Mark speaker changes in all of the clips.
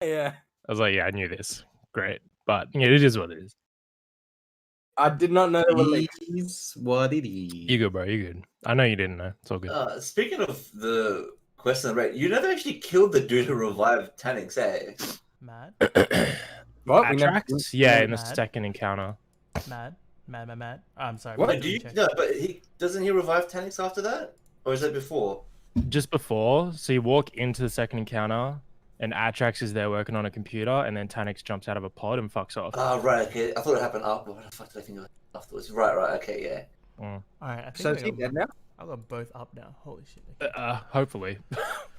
Speaker 1: Yeah.
Speaker 2: I was like, yeah, I knew this. Great. But yeah, it is what it is.
Speaker 1: I did not know there were leaks.
Speaker 3: It is what it is.
Speaker 2: You good, bro. You good. I know you didn't know. It's all good.
Speaker 4: Speaking of the question, right? You never actually killed the dude who revived Tanix, eh?
Speaker 5: Mad.
Speaker 1: What?
Speaker 2: Atrax? Yeah, in the
Speaker 5: Mad.
Speaker 2: second encounter.
Speaker 5: Mad. I'm sorry.
Speaker 1: What?
Speaker 4: But but doesn't he revive Tanix after that? Or is that before?
Speaker 2: Just before. So you walk into the second encounter, and Atrax is there working on a computer, and then Tanix jumps out of a pod and fucks off.
Speaker 4: Oh, right, okay. I thought it happened after. What the fuck did I think of afterwards? Right, okay, yeah.
Speaker 5: Alright, I think
Speaker 1: So is he dead now?
Speaker 5: I got both up now. Holy shit.
Speaker 2: Hopefully.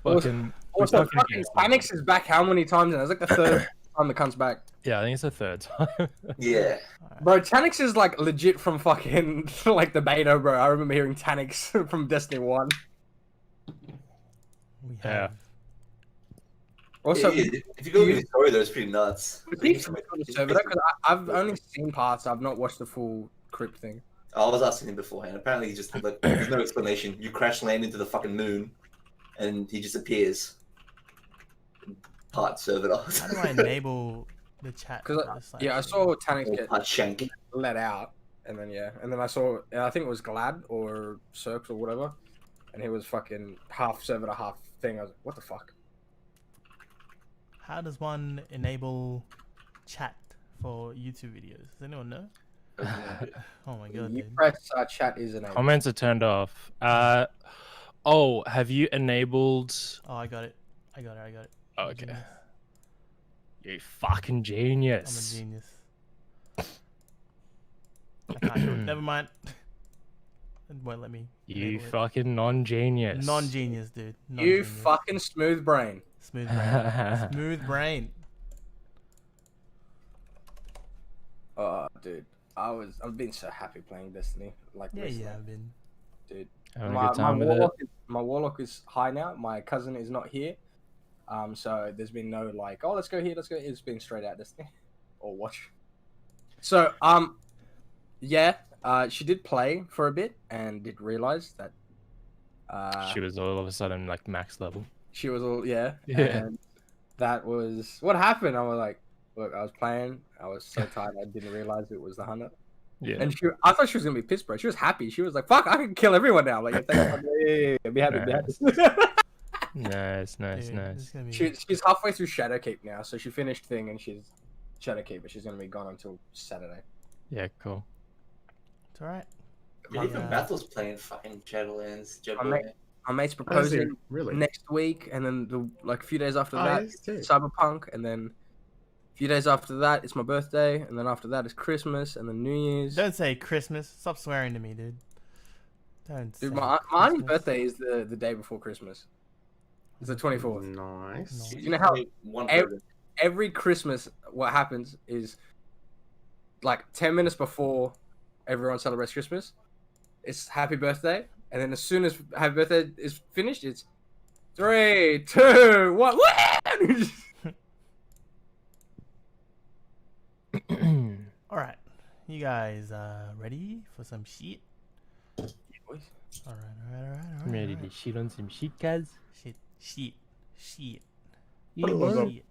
Speaker 1: Also, Tanix is back how many times now? It's like the third time it comes back.
Speaker 2: Yeah, I think it's the third time.
Speaker 4: Yeah.
Speaker 1: Bro, Tanix is like legit from fucking like the beta, bro. I remember hearing Tanix from Destiny 1.
Speaker 5: We have.
Speaker 1: Also,
Speaker 4: if you go to the story, though, it's pretty nuts.
Speaker 1: because I've only seen parts. I've not watched the full crypt thing.
Speaker 4: I was asking him beforehand. Apparently, he just like there's no explanation. You crash land into the fucking moon, and he just appears. Part servitor.
Speaker 5: How do I enable the chat?
Speaker 1: Because I saw Tanix get
Speaker 4: shank
Speaker 1: let out, and then I saw I think it was Glad or Cirques or whatever, and he was fucking half servitor, half thing. I was like, what the fuck?
Speaker 5: How does one enable chat for YouTube videos? Does anyone know? Oh my god,
Speaker 1: You
Speaker 5: dude.
Speaker 1: press chat is enabled.
Speaker 2: Comments are turned off. Oh, have you enabled?
Speaker 5: Oh, I got it. I got it.
Speaker 2: Oh, okay. You fucking genius.
Speaker 5: I'm a genius. I can't do it. Never mind. It won't let me.
Speaker 2: You fucking non-genius.
Speaker 5: Non-genius, dude.
Speaker 1: You fucking smooth brain.
Speaker 5: Smooth brain. Smooth brain.
Speaker 1: Dude, I've been so happy playing Destiny. Like recently.
Speaker 5: I've been.
Speaker 1: Dude,
Speaker 2: Having a good time with it.
Speaker 1: My warlock is high now. My cousin is not here. So there's been no like, oh, let's go here, let's go. It's been straight out Destiny or watch. So yeah, she did play for a bit and did realize that
Speaker 2: she was all of a sudden like max level.
Speaker 1: She was all and that was what happened. I was like, look, I was playing, I was so tired, I didn't realize it was the hunter.
Speaker 2: Yeah,
Speaker 1: and I thought she was gonna be pissed, bro. She was happy. She was like, fuck, I can kill everyone now. Like, be happy.
Speaker 2: Nice.
Speaker 1: She's halfway through Shadowkeep now, so she finished thing and she's Shadowkeep, but she's gonna be gone until Saturday.
Speaker 2: Yeah, cool.
Speaker 5: It's alright.
Speaker 4: Even Battle's playing fucking Shadowlands.
Speaker 1: My mate's proposing next week, and then a few days after that, Cyberpunk, and then a few days after that, it's my birthday, and then after that, it's Christmas, and then New Year's.
Speaker 5: Don't say Christmas. Stop swearing to me, dude.
Speaker 1: Dude, my auntie's birthday is the day before Christmas. It's the 24th.
Speaker 3: Nice.
Speaker 1: You know how every Christmas, what happens is, like 10 minutes before everyone celebrates Christmas, it's happy birthday, and then as soon as happy birthday is finished, it's 3, 2, 1.
Speaker 5: Alright, you guys ready for some shit? Alright.
Speaker 2: I'm ready to shit on some shit, guys.
Speaker 5: Shit.
Speaker 2: Alright,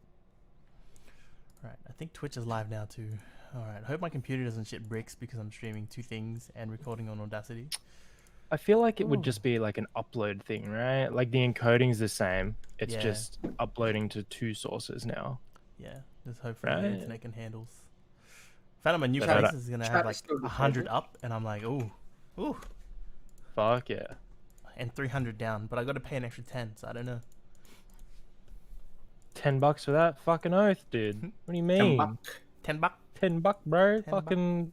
Speaker 5: I think Twitch is live now too. Alright, I hope my computer doesn't shit bricks because I'm streaming 2 things and recording on Audacity.
Speaker 2: I feel like it would just be like an upload thing, right? Like the encoding's the same. It's just uploading to 2 sources now.
Speaker 5: Yeah, just hopefully the internet can handle. Found out my new place is gonna have like 100 up, and I'm like, ooh.
Speaker 2: Fuck yeah.
Speaker 5: And 300 down, but I got to pay an extra 10, so I don't know.
Speaker 2: $10 for that? Fucking oath, dude. What do you mean?
Speaker 5: $10?
Speaker 2: $10, bro. Fucking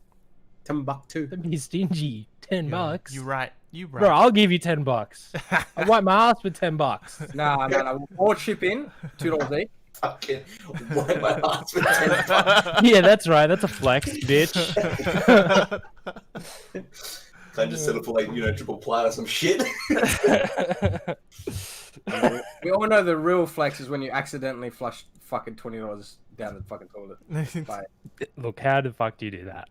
Speaker 3: $10
Speaker 2: Don't be stingy. $10.
Speaker 5: You right.
Speaker 2: Bro, I'll give you $10. I wipe my ass with $10.
Speaker 1: Nah. Or chip in $2 each.
Speaker 4: Fucking wipe my ass with $10.
Speaker 2: Yeah, that's right. That's a flex, bitch.
Speaker 4: Can I just settle for like triple plat or some shit?
Speaker 1: We all know the real flex is when you accidentally flush fucking $20 down the fucking toilet.
Speaker 2: Look, how the fuck do you do that?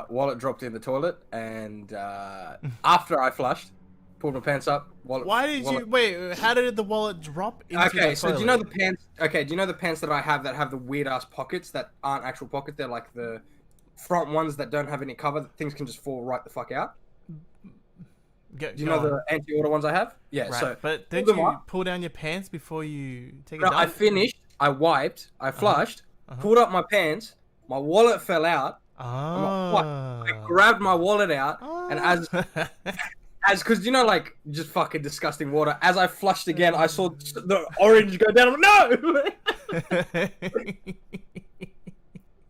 Speaker 1: Wallet dropped in the toilet, and after I flushed, pulled my pants up. Wallet,
Speaker 5: Why did you wait? How did the wallet drop into
Speaker 1: Okay,
Speaker 5: the
Speaker 1: so
Speaker 5: toilet?
Speaker 1: do you know the pants? Okay, do you know the pants that I have that have the weird ass pockets that aren't actual pockets? They're like the front ones that don't have any cover. That things can just fall right the fuck out. Do you know the anti-order ones I have? Yeah.
Speaker 5: Right,
Speaker 1: So,
Speaker 5: but don't you pull down your pants before you take a dump?
Speaker 1: I finished. I wiped. I flushed. Pulled up my pants. My wallet fell out. I grabbed my wallet out, and as because you know, like just fucking disgusting water. As I flushed again, I saw the orange go down. I'm like, no.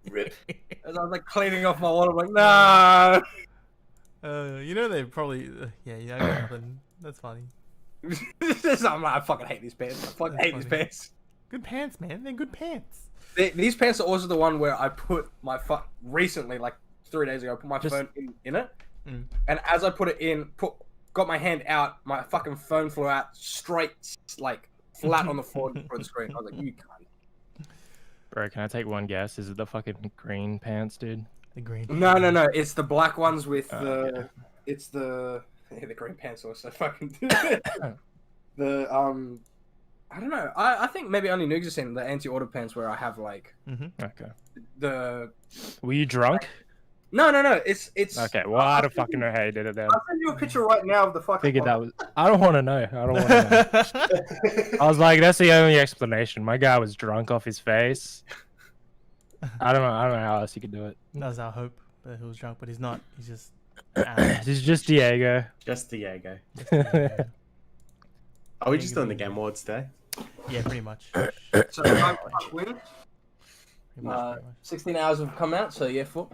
Speaker 4: Rip.
Speaker 1: As I was like cleaning off my wallet, I'm like, no.
Speaker 5: You know they probably yeah I got nothing. That's funny.
Speaker 1: I'm like, I fucking hate these pants. I fucking hate these pants.
Speaker 5: Good pants, man. They're good pants.
Speaker 1: These pants are also the one where I put my recently, like 3 days ago, I put my phone in it, and as I put it in, got my hand out, my fucking phone flew out straight, like flat on the floor for the screen. I was like, you can't.
Speaker 2: Bro, can I take one guess? Is it the fucking green pants, dude?
Speaker 5: The green.
Speaker 1: No, it's the black ones with the. It's the green pants also fucking. The I don't know. I think maybe only Nugs has seen the anti-order pants where I have like
Speaker 2: Okay.
Speaker 1: the.
Speaker 2: Were you drunk?
Speaker 1: No. It's
Speaker 2: Okay. Well, I don't fucking know how you did it then.
Speaker 1: I'll send you a picture right now of the fucking.
Speaker 2: Figured that was. I don't want to know. I don't want to know. I was like, that's the only explanation. My guy was drunk off his face. I don't know how else you could do it.
Speaker 5: That was our hope that he was drunk, but he's not. He's just.
Speaker 2: It's just Diego.
Speaker 3: Just Diego.
Speaker 5: Yeah,
Speaker 3: Are we just doing the Game Awards today?
Speaker 5: pretty much.
Speaker 1: So I'm win.
Speaker 5: Pretty much.
Speaker 1: 16 hours have come out, so yeah, fuck.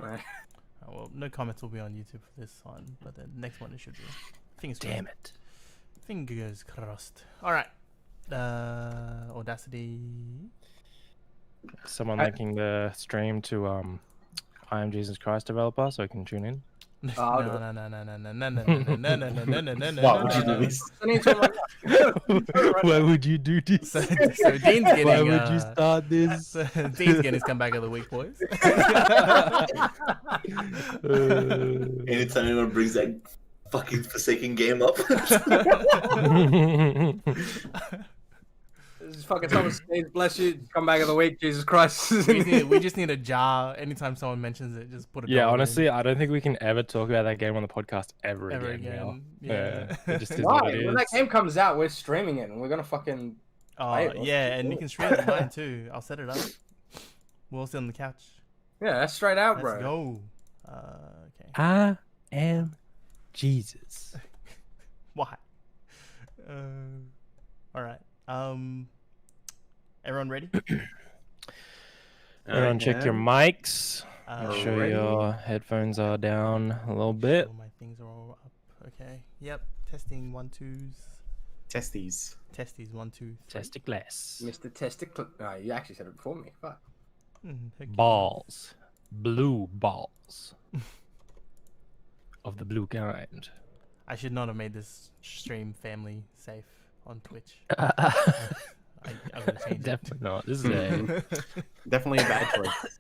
Speaker 5: Well, no comments will be on YouTube for this one, but the next one it should be. Fingers crossed.
Speaker 2: Damn it.
Speaker 5: Fingers crossed. All right. Audacity.
Speaker 2: Someone linking the stream to I Am Jesus Christ developer so I can tune in.
Speaker 5: No.
Speaker 3: Why would you do this?
Speaker 2: Why would you do this?
Speaker 5: So Dean's getting.
Speaker 2: Why would you start this?
Speaker 5: Dean's getting his comeback of the week, boys.
Speaker 4: Anytime anyone brings that fucking Forsaken game up.
Speaker 1: This is fucking someone says, bless you, come back of the week, Jesus Christ.
Speaker 5: we just need a jar. Anytime someone mentions it, just put a
Speaker 2: Yeah,
Speaker 5: dollar
Speaker 2: honestly,
Speaker 5: in.
Speaker 2: I don't think we can ever talk about that game on the podcast ever again. Now.
Speaker 5: Yeah.
Speaker 2: It just is
Speaker 1: Why?
Speaker 2: what it
Speaker 1: When
Speaker 2: is.
Speaker 1: that game comes out, we're streaming it, and we're gonna fucking.
Speaker 5: Oh,
Speaker 1: Hey,
Speaker 5: yeah, and you can stream it on mine too. I'll set it up. We'll all sit on the couch.
Speaker 1: Yeah, that's straight out,
Speaker 5: Let's
Speaker 1: bro.
Speaker 5: go. Okay.
Speaker 2: I am Jesus.
Speaker 5: Why? All right. Everyone ready?
Speaker 2: Everyone, check your mics. Make sure
Speaker 3: Alright.
Speaker 2: your headphones are down a little bit.
Speaker 5: All my things are all up. Okay. Yep. Testing 1 2s.
Speaker 3: Testes.
Speaker 5: Testes 1 2 3.
Speaker 2: Testicles.
Speaker 1: Mr. Testicle. No, you actually said it before me. Fuck.
Speaker 5: Okay.
Speaker 2: Balls. Blue balls. Of the blue kind.
Speaker 5: I should not have made this stream family safe on Twitch. I would have changed it.
Speaker 2: Definitely not. This is a
Speaker 3: Definitely a bad choice.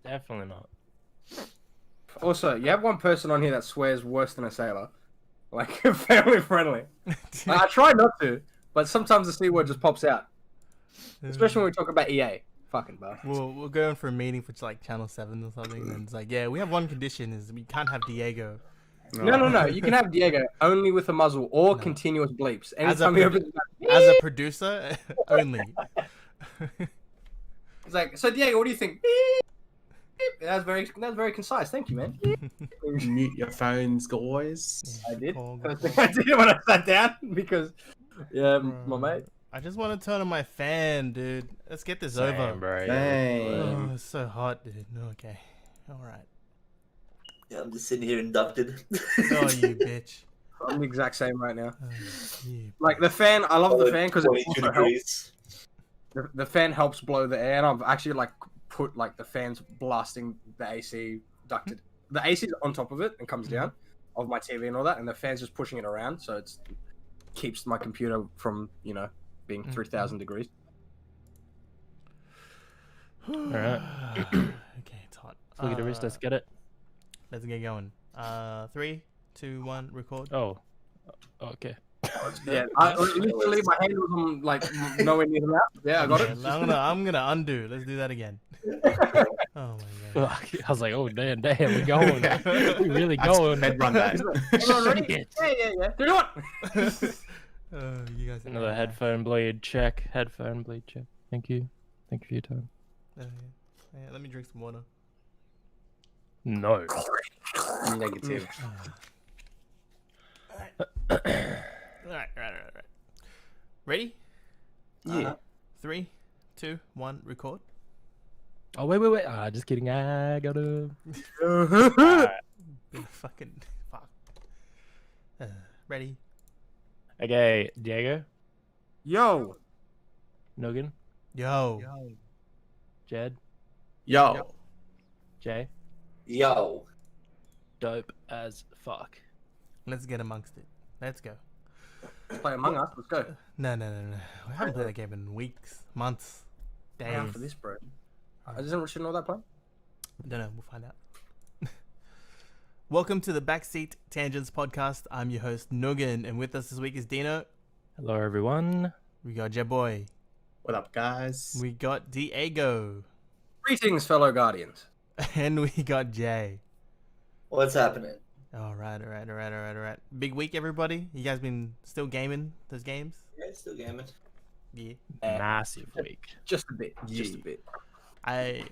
Speaker 2: definitely not.
Speaker 1: Also, you have one person on here that swears worse than a sailor. Like, family friendly. I try not to, but sometimes the C word just pops out. Especially when we talk about EA. Fucking bro.
Speaker 5: We'll go in for a meeting for like Channel 7 or something, and it's like, yeah, we have one condition is we can't have Diego.
Speaker 1: No. You can have Diego only with a muzzle or continuous bleeps.
Speaker 5: As a
Speaker 1: Anytime he
Speaker 5: produ-
Speaker 1: opens
Speaker 5: As a producer, only.
Speaker 1: it's like, so Diego, what do you think? Beep, beep. That's very concise. Thank you, man.
Speaker 3: Mute your phones, guys.
Speaker 1: I did.
Speaker 5: Call,
Speaker 1: First
Speaker 5: call.
Speaker 1: thing I did when I sat down because, yeah, my mate.
Speaker 5: I just want to turn on my fan, dude. Let's get this
Speaker 2: Same,
Speaker 5: over.
Speaker 2: bro.
Speaker 3: Dang.
Speaker 5: Oh, it's so hot, dude. Okay. All right.
Speaker 4: Yeah, I'm just sitting here inducted.
Speaker 5: Oh, you bitch.
Speaker 1: I'm the exact same right now.
Speaker 5: Oh, you.
Speaker 1: Like the fan, I love the fan because it
Speaker 4: 22
Speaker 1: also helps.
Speaker 4: degrees.
Speaker 1: The fan helps blow the air, and I've actually like put like the fans blasting the AC ducted. The AC is on top of it and comes down of my TV and all that, and the fan's just pushing it around, so it keeps my computer from being 3,000 degrees.
Speaker 2: Alright.
Speaker 5: Okay, it's hot.
Speaker 2: Look at the wrist. Let's get it.
Speaker 5: Let's get going. 3, 2, 1, record.
Speaker 2: Oh, Okay.
Speaker 1: Yeah, literally my hand was on like nowhere near the mouth. Yeah, I got it.
Speaker 5: I'm gonna undo. Let's do that again. Oh my god.
Speaker 2: I was like, oh damn, we're going. We really going.
Speaker 3: Med run that.
Speaker 1: Everyone ready?
Speaker 2: Shit.
Speaker 1: Yeah. 3, 2, 1.
Speaker 5: You guys.
Speaker 2: Another headphone bleed check. Headphone bleed check. Thank you. Thank you for your time.
Speaker 5: Yeah, let me drink some water.
Speaker 2: No.
Speaker 3: Negative.
Speaker 5: Alright. Ready?
Speaker 3: Yeah.
Speaker 5: 3, 2, 1, record.
Speaker 2: Oh wait. Just kidding. I gotta.
Speaker 5: Fucking fuck. Ready?
Speaker 2: Okay, Diego,
Speaker 1: Yo.
Speaker 2: Nogan,
Speaker 5: Yo.
Speaker 2: Jed,
Speaker 3: Yo.
Speaker 2: Jay.
Speaker 4: Yo.
Speaker 2: Dope as fuck.
Speaker 5: Let's get amongst it. Let's go.
Speaker 1: Let's play Among Us. Let's go.
Speaker 5: No. We haven't played that game in weeks, months, days.
Speaker 1: Down for this, bro. I just know that plan.
Speaker 5: Don't know. We'll find out. Welcome to the Backseat Tangents podcast. I'm your host, Nogan, and with us this week is Dino.
Speaker 2: Hello, everyone.
Speaker 5: We got Jeboy.
Speaker 3: What up, guys?
Speaker 5: We got Diego.
Speaker 1: Greetings, fellow guardians.
Speaker 5: And we got Jay.
Speaker 4: What's happening?
Speaker 5: All right. Big week, everybody. You guys been still gaming those games?
Speaker 4: Yeah, still gaming.
Speaker 5: Yeah.
Speaker 2: Massive week.
Speaker 1: Just a bit. Just a
Speaker 3: Yeah.
Speaker 1: bit.
Speaker 5: I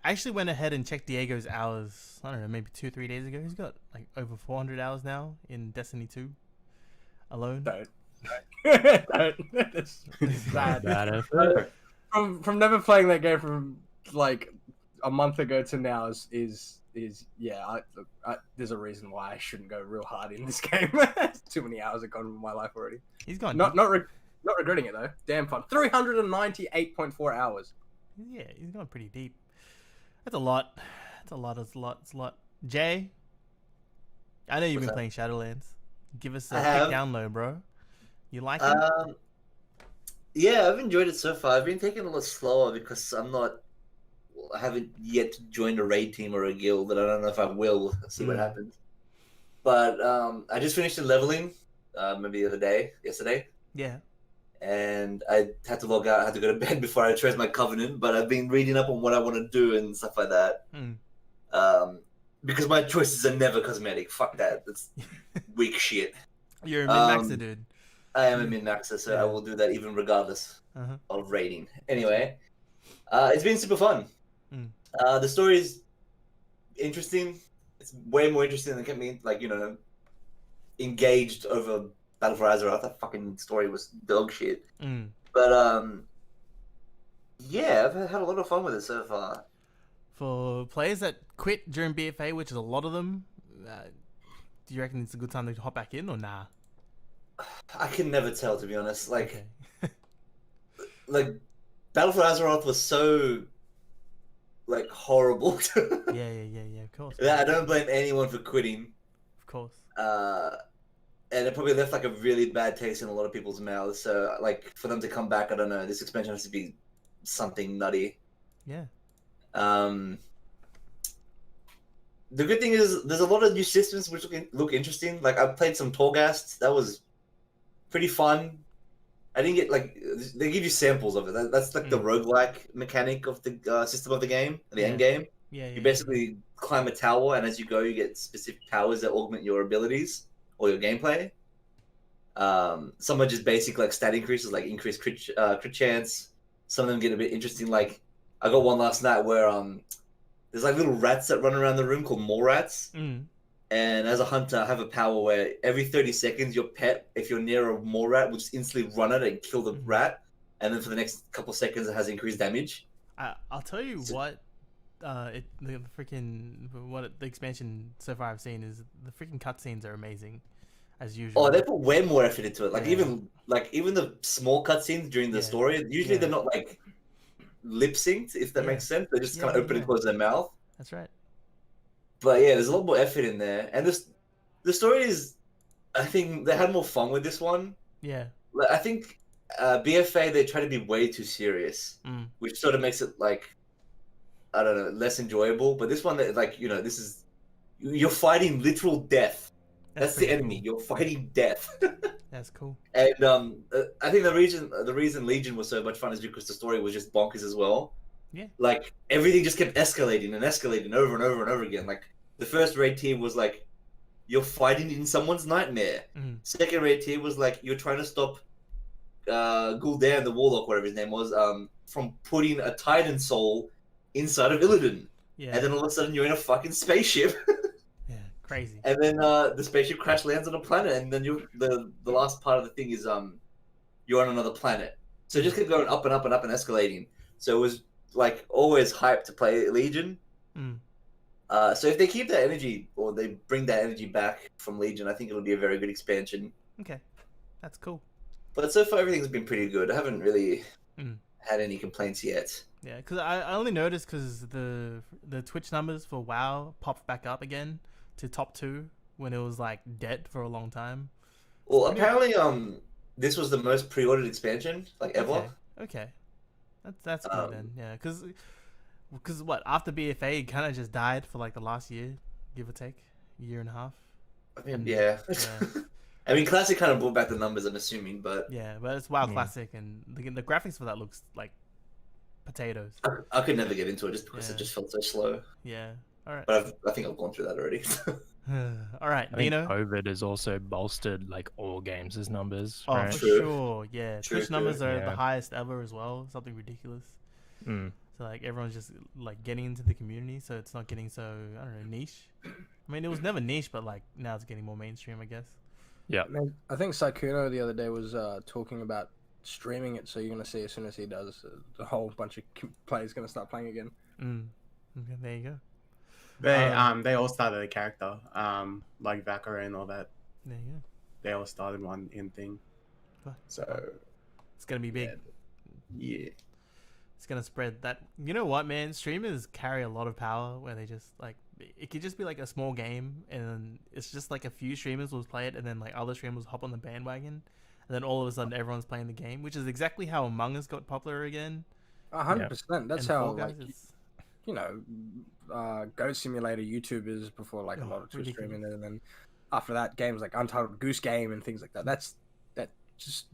Speaker 5: actually went ahead and checked Diego's hours, I don't know, maybe 2-3 days ago. He's got like over 400 hours now in Destiny 2 alone.
Speaker 1: Don't. It's bad.
Speaker 2: Bad effort.
Speaker 1: From never playing that game from like a month ago to now is yeah. There's a reason why I shouldn't go real hard in this game. Too many hours have gone in my life already.
Speaker 5: He's gone.
Speaker 1: Not regretting it though. Damn fun. 398.4 hours.
Speaker 5: Yeah, he's gone pretty deep. That's a lot. It's a lot. Jay, I know you've been playing Shadowlands. Give us a quick download, bro. You like it?
Speaker 4: Yeah, I've enjoyed it so far. I've been taking it a lot slower because I haven't yet joined a raid team or a guild, and I don't know if I will. See what happens. But I just finished the leveling maybe yesterday.
Speaker 5: Yeah.
Speaker 4: And I had to log out. I had to go to bed before I chose my covenant. But I've been reading up on what I want to do and stuff like that. Because my choices are never cosmetic. Fuck that. That's weak shit.
Speaker 5: You're a min-maxer, dude.
Speaker 4: I am a min-maxer, so I will do that even regardless of rating. Anyway, it's been super fun. The story is interesting. It's way more interesting than kept me, engaged over Battle for Azeroth. That fucking story was dog shit. But yeah, I've had a lot of fun with it so far.
Speaker 5: For players that quit during BFA, which is a lot of them, do you reckon it's a good time to hop back in or nah?
Speaker 4: I can never tell, to be honest.
Speaker 5: Okay.
Speaker 4: Like Battle for Azeroth was so horrible.
Speaker 5: Yeah, of course.
Speaker 4: I don't blame anyone for quitting.
Speaker 5: Of course.
Speaker 4: And it probably left a really bad taste in a lot of people's mouths. So for them to come back, I don't know. This expansion has to be something nutty.
Speaker 5: Yeah.
Speaker 4: The good thing is there's a lot of new systems which look interesting. Like I played some Torghast. That was pretty fun. I didn't get they give you samples of it. That's the roguelike mechanic of the system of the game, the end game.
Speaker 5: Yeah.
Speaker 4: You basically climb a tower, and as you go, you get specific powers that augment your abilities or your gameplay. Some are just basic stat increases, like increased crit chance. Some of them get a bit interesting. Like I got one last night where there's little rats that run around the room called mole rats. And as a hunter, I have a power where every 30 seconds, your pet, if you're near a mole rat, will just instantly run at it and kill the rat. And then for the next couple seconds, it has increased damage.
Speaker 5: I'll tell you what. The expansion so far I've seen is the freaking cutscenes are amazing, as usual.
Speaker 4: Oh, they put way more effort into it. Even the small cutscenes during the story, usually they're not lip synced, if that makes sense. They just kind of open and close their mouth.
Speaker 5: That's right.
Speaker 4: But yeah, there's a lot more effort in there, and the story is. I think they had more fun with this one.
Speaker 5: Yeah.
Speaker 4: I think BFA they try to be way too serious, which sort of makes it I don't know, less enjoyable. But this one, this is you're fighting literal death That's the
Speaker 5: pretty
Speaker 4: enemy.
Speaker 5: cool.
Speaker 4: You're fighting death.
Speaker 5: That's cool.
Speaker 4: And I think the reason Legion was so much fun is because the story was just bonkers as well.
Speaker 5: Yeah.
Speaker 4: Like everything just kept escalating and escalating over and over and over again. Like the first raid tier was like you're fighting in someone's nightmare. Second raid tier was like you're trying to stop Gul'dan, the Warlock, whatever his name was, from putting a Titan soul inside of Illidan.
Speaker 5: Yeah.
Speaker 4: And then all of a sudden you're in a fucking spaceship.
Speaker 5: Yeah, crazy.
Speaker 4: And then the spaceship crash lands on a planet, and then the last part of the thing is you're on another planet. So it just kept going up and up and up and escalating. So it was like always hyped to play Legion. So if they keep that energy or they bring that energy back from Legion, I think it'll be a very good expansion.
Speaker 5: Okay, that's cool.
Speaker 4: But so far everything's been pretty good. I haven't really had any complaints yet.
Speaker 5: Yeah, because I only noticed because the Twitch numbers for WoW popped back up again to top 2 when it was like dead for a long time.
Speaker 4: Well, apparently this was the most pre-ordered expansion like ever.
Speaker 5: Okay. That's good then. Yeah, because what, after BFA it kind of just died for like the last year, give or take, year and a half.
Speaker 4: I mean, yeah. I mean, Classic kind of brought back the numbers, I'm assuming, but
Speaker 5: yeah, but it's WoW Classic, and the graphics for that looks like potatoes.
Speaker 4: I could never get into it just because it just felt so slow.
Speaker 5: Yeah. All right.
Speaker 4: But I think I've gone through that already.
Speaker 5: All right,
Speaker 2: I think
Speaker 5: Dino.
Speaker 2: COVID has also bolstered like all games' numbers.
Speaker 5: Oh,
Speaker 2: right?
Speaker 5: for sure. Yeah,
Speaker 4: True,
Speaker 5: Twitch numbers are the
Speaker 2: Yeah.
Speaker 5: highest ever as well. Something ridiculous.
Speaker 2: Mm.
Speaker 5: So like everyone's just like getting into the community, so it's not getting so, I don't know, niche. I mean, it was never niche, but like now it's getting more mainstream, I guess.
Speaker 2: Yeah.
Speaker 1: I think Saikuno the other day was talking about streaming it, so you're gonna see as soon as he does, the whole bunch of players gonna start playing again.
Speaker 5: Okay, there you go.
Speaker 3: They all started a character, like Valkyrie and all that.
Speaker 5: There you go.
Speaker 3: They all started one in thing.
Speaker 5: Cool.
Speaker 3: So
Speaker 5: It's gonna be big.
Speaker 3: yeah.
Speaker 5: It's gonna spread that. You know what, man? Streamers carry a lot of power where they just like, it could just be like a small game and it's just like a few streamers will play it and then like other streamers hop on the bandwagon and then all of a sudden everyone's playing the game, which is exactly how Among Us got popular again.
Speaker 1: 100%. That's
Speaker 5: And
Speaker 1: how
Speaker 5: Fall Guys,
Speaker 1: like
Speaker 5: it's
Speaker 1: you know, Goat Simulator YouTubers before like a lot of Twitch streaming, and then after that games like Untitled Goose Game and things like that.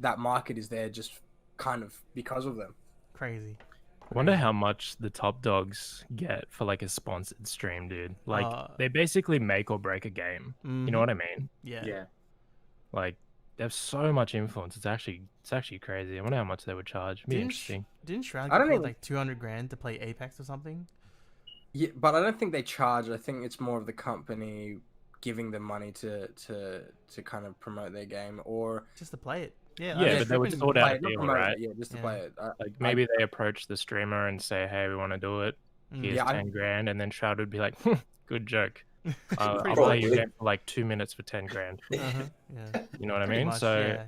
Speaker 1: That market is there just kind of because of them.
Speaker 5: crazy.
Speaker 2: I wonder how much the top dogs get for like a sponsored stream, dude. Like they basically make or break a game. You know what I mean?
Speaker 5: Yeah.
Speaker 3: Yeah.
Speaker 2: Like they have so much influence. It's actually crazy. I wonder how much they would charge. It'd be interesting.
Speaker 5: Didn't Shroud
Speaker 1: I
Speaker 5: get
Speaker 1: don't
Speaker 5: paid
Speaker 1: even-
Speaker 5: like 200 grand to play Apex or something?
Speaker 1: Yeah, but I don't think they charge. I think it's more of the company giving them money to kind of promote their game, or
Speaker 5: Just to play it. Yeah.
Speaker 2: Yeah, but they would
Speaker 5: flipping-
Speaker 2: sort out
Speaker 1: play
Speaker 2: a
Speaker 1: it, not
Speaker 2: deal,
Speaker 1: promote it,
Speaker 2: right?
Speaker 1: yeah, just to
Speaker 5: Yeah.
Speaker 1: play it.
Speaker 2: Like maybe they approach the streamer and say, "Hey, we want to do it. Here's
Speaker 1: Yeah,
Speaker 2: 10 grand," and then Shroud would be like, "Good joke. I'll
Speaker 5: Pretty
Speaker 2: play your
Speaker 4: much.
Speaker 2: game for like 2 minutes for 10 grand."
Speaker 5: Yeah.
Speaker 2: You know what I
Speaker 5: Pretty
Speaker 2: mean?
Speaker 5: much,
Speaker 2: So
Speaker 5: yeah.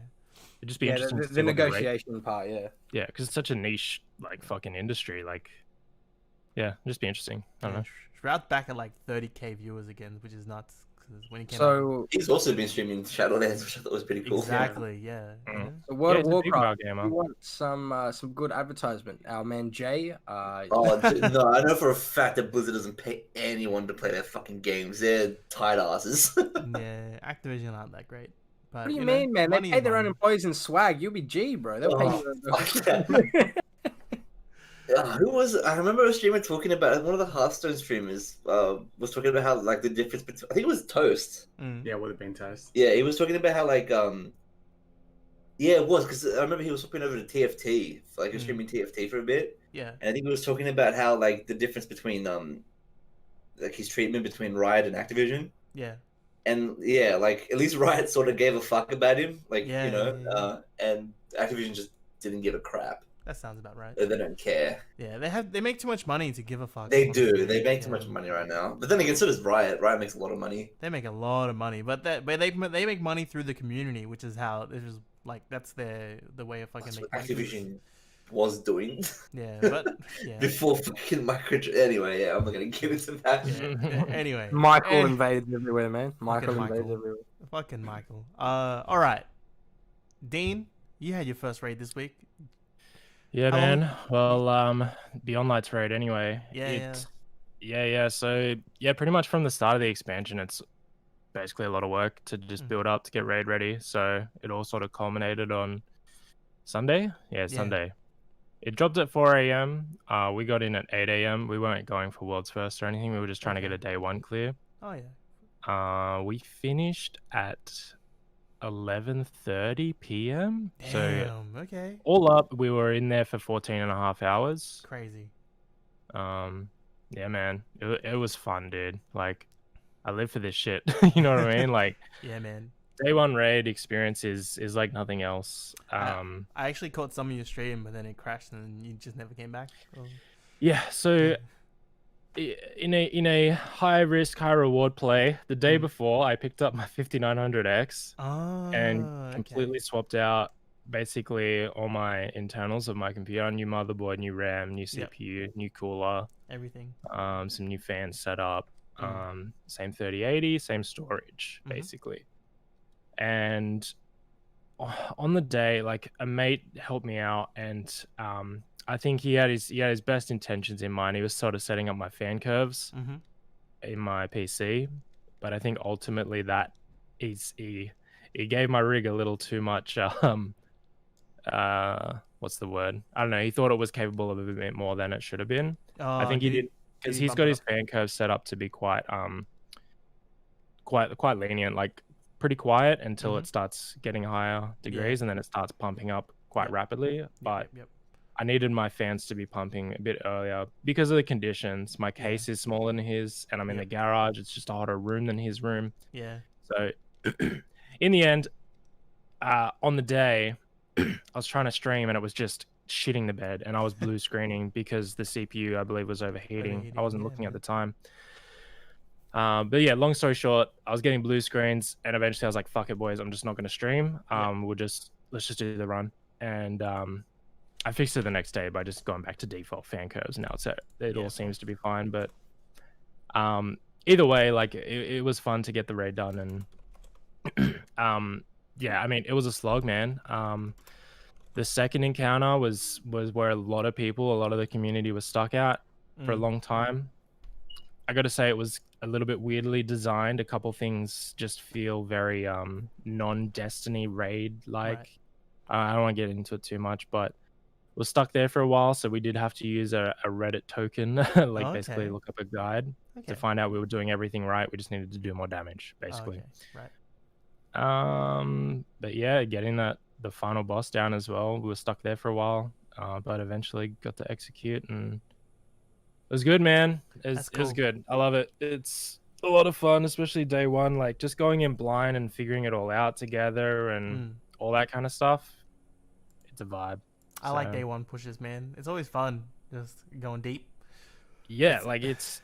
Speaker 2: it'd just be
Speaker 1: Yeah,
Speaker 2: interesting to
Speaker 1: the
Speaker 2: see what the rate-
Speaker 1: negotiation part, yeah.
Speaker 2: Yeah, because it's such a niche like fucking industry. Like, yeah, it'd just be interesting. I don't know.
Speaker 5: Shroud's back at like 30k viewers again, which is nuts. Because when he came out,
Speaker 1: So
Speaker 4: He's also been streaming Shadowlands, which I thought was pretty cool.
Speaker 5: exactly, yeah.
Speaker 2: Mm.
Speaker 1: the World
Speaker 2: Yeah,
Speaker 1: of
Speaker 2: he's a big
Speaker 1: Warcraft,
Speaker 2: gamer.
Speaker 1: we want some good advertisement. Our man Jay,
Speaker 4: Oh dude, no! I know for a fact that Blizzard doesn't pay anyone to play their fucking games. They're tight asses.
Speaker 5: Yeah, Activision aren't that great. But,
Speaker 1: what do you
Speaker 5: know,
Speaker 1: mean, man? They
Speaker 5: money
Speaker 1: pay
Speaker 5: is
Speaker 1: their own
Speaker 5: money.
Speaker 1: employees in swag. You'll be G, bro. They'll
Speaker 4: Oh, fuck
Speaker 1: pay you.
Speaker 4: Who was? I remember a streamer talking about one of the Hearthstone streamers. Was talking about how like the difference between. I think it was Toast.
Speaker 3: Yeah, would have been Toast.
Speaker 4: Yeah, he was talking about how like Yeah, it was because I remember he was swapping over to TFT, like he was streaming TFT for a bit,
Speaker 5: Yeah.
Speaker 4: and I think he was talking about how like the difference between like his treatment between Riot and Activision.
Speaker 5: Yeah.
Speaker 4: And yeah, like at least Riot sort of gave a fuck about him, like
Speaker 5: Yeah,
Speaker 4: you know,
Speaker 5: yeah.
Speaker 4: and Activision just didn't give a crap.
Speaker 5: That sounds about right.
Speaker 4: They don't care.
Speaker 5: Yeah, they make too much money to give a fuck.
Speaker 4: They
Speaker 5: honestly.
Speaker 4: do. They make too
Speaker 5: Yeah.
Speaker 4: much money right now. But then again, so does Riot. Riot makes a lot of money.
Speaker 5: They make a lot of money, but they make money through the community, which is how this is like that's the way of fucking
Speaker 4: That's
Speaker 5: make
Speaker 4: what
Speaker 5: money.
Speaker 4: Activision was doing
Speaker 5: Yeah, but yeah.
Speaker 4: before fucking micro. Anyway, yeah, I'm not gonna get into that.
Speaker 5: Yeah. Anyway,
Speaker 1: Michael
Speaker 5: and-
Speaker 1: invades everywhere, man. Michael
Speaker 5: Fucking
Speaker 1: invades
Speaker 5: Michael.
Speaker 1: everywhere.
Speaker 5: fucking Michael. All right, Dean, you had your first raid this week.
Speaker 2: Yeah,
Speaker 5: How long-
Speaker 2: man. Well, Beyond Lights raid anyway.
Speaker 5: Yeah,
Speaker 2: Yeah. So yeah, pretty much from the start of the expansion, basically a lot of work to just
Speaker 5: Mm.
Speaker 2: build up to get raid ready. So it all sort of culminated on Sunday. Yeah, Sunday. It dropped at 4 a.m. We got in at 8 a.m. We weren't going for world's first or anything. We were just trying to get a day one clear.
Speaker 5: Oh yeah.
Speaker 2: We finished at 11:30 p.m.
Speaker 5: Damn.
Speaker 2: So
Speaker 5: Okay.
Speaker 2: all up, we were in there for 14 and a half hours.
Speaker 5: Crazy.
Speaker 2: Yeah, man, it was fun, dude. Like, I live for this shit. You know what I mean? Like,
Speaker 5: Yeah, man.
Speaker 2: day one raid experience is like nothing else.
Speaker 5: I actually caught some of your stream, but then it crashed and you just never came back.
Speaker 2: Yeah, so in a high risk, high reward play, the day before I picked up my 5900X and completely swapped out basically all my internals of my computer, new motherboard, new RAM, new CPU, new cooler,
Speaker 5: everything.
Speaker 2: Some new fans set up, same 3080, same storage, basically. And on the day, like, a mate helped me out, and I think he had his best intentions in mind. He was sort of setting up my fan curves in my PC, but I think ultimately that he gave my rig a little too much what's the word? I don't know. He thought it was capable of a bit more than it should have been. I think he did, because he's got his fan curves set up to be quite lenient, like pretty quiet until it starts getting higher degrees, and then it starts pumping up quite rapidly. But I needed my fans to be pumping a bit earlier because of the conditions. My case is smaller than his, and I'm in the garage. It's just a hotter room than his room.
Speaker 5: Yeah.
Speaker 2: So in the end, on the day, I was trying to stream and it was just shitting the bed, and I was blue screening because the CPU, I believe, was overheating. I wasn't looking at the time. But yeah, long story short, I was getting blue screens, and eventually I was like, fuck it, boys, I'm just not going to stream. Let's just do the run. And I fixed it the next day by just going back to default fan curves. Now it all seems to be fine. But either way, like, it was fun to get the raid done. And yeah, I mean, it was a slog, man. The second encounter was where a lot of the community was stuck at for a long time. I got to say, it was a little bit weirdly designed. A couple things just feel very non-Destiny raid-like. I don't want to get into it too much, but we're stuck there for a while, so we did have to use a Reddit token, like basically look up a guide to find out we were doing everything right. We just needed to do more damage, basically. But yeah, getting the final boss down as well. We were stuck there for a while, but eventually got to execute, and it was good, man. It was good. I love it. It's a lot of fun, especially day one, like just going in blind and figuring it all out together and all that kind of stuff. It's a vibe.
Speaker 5: I like day one pushes, man. It's always fun just going deep.
Speaker 2: Yeah, like it's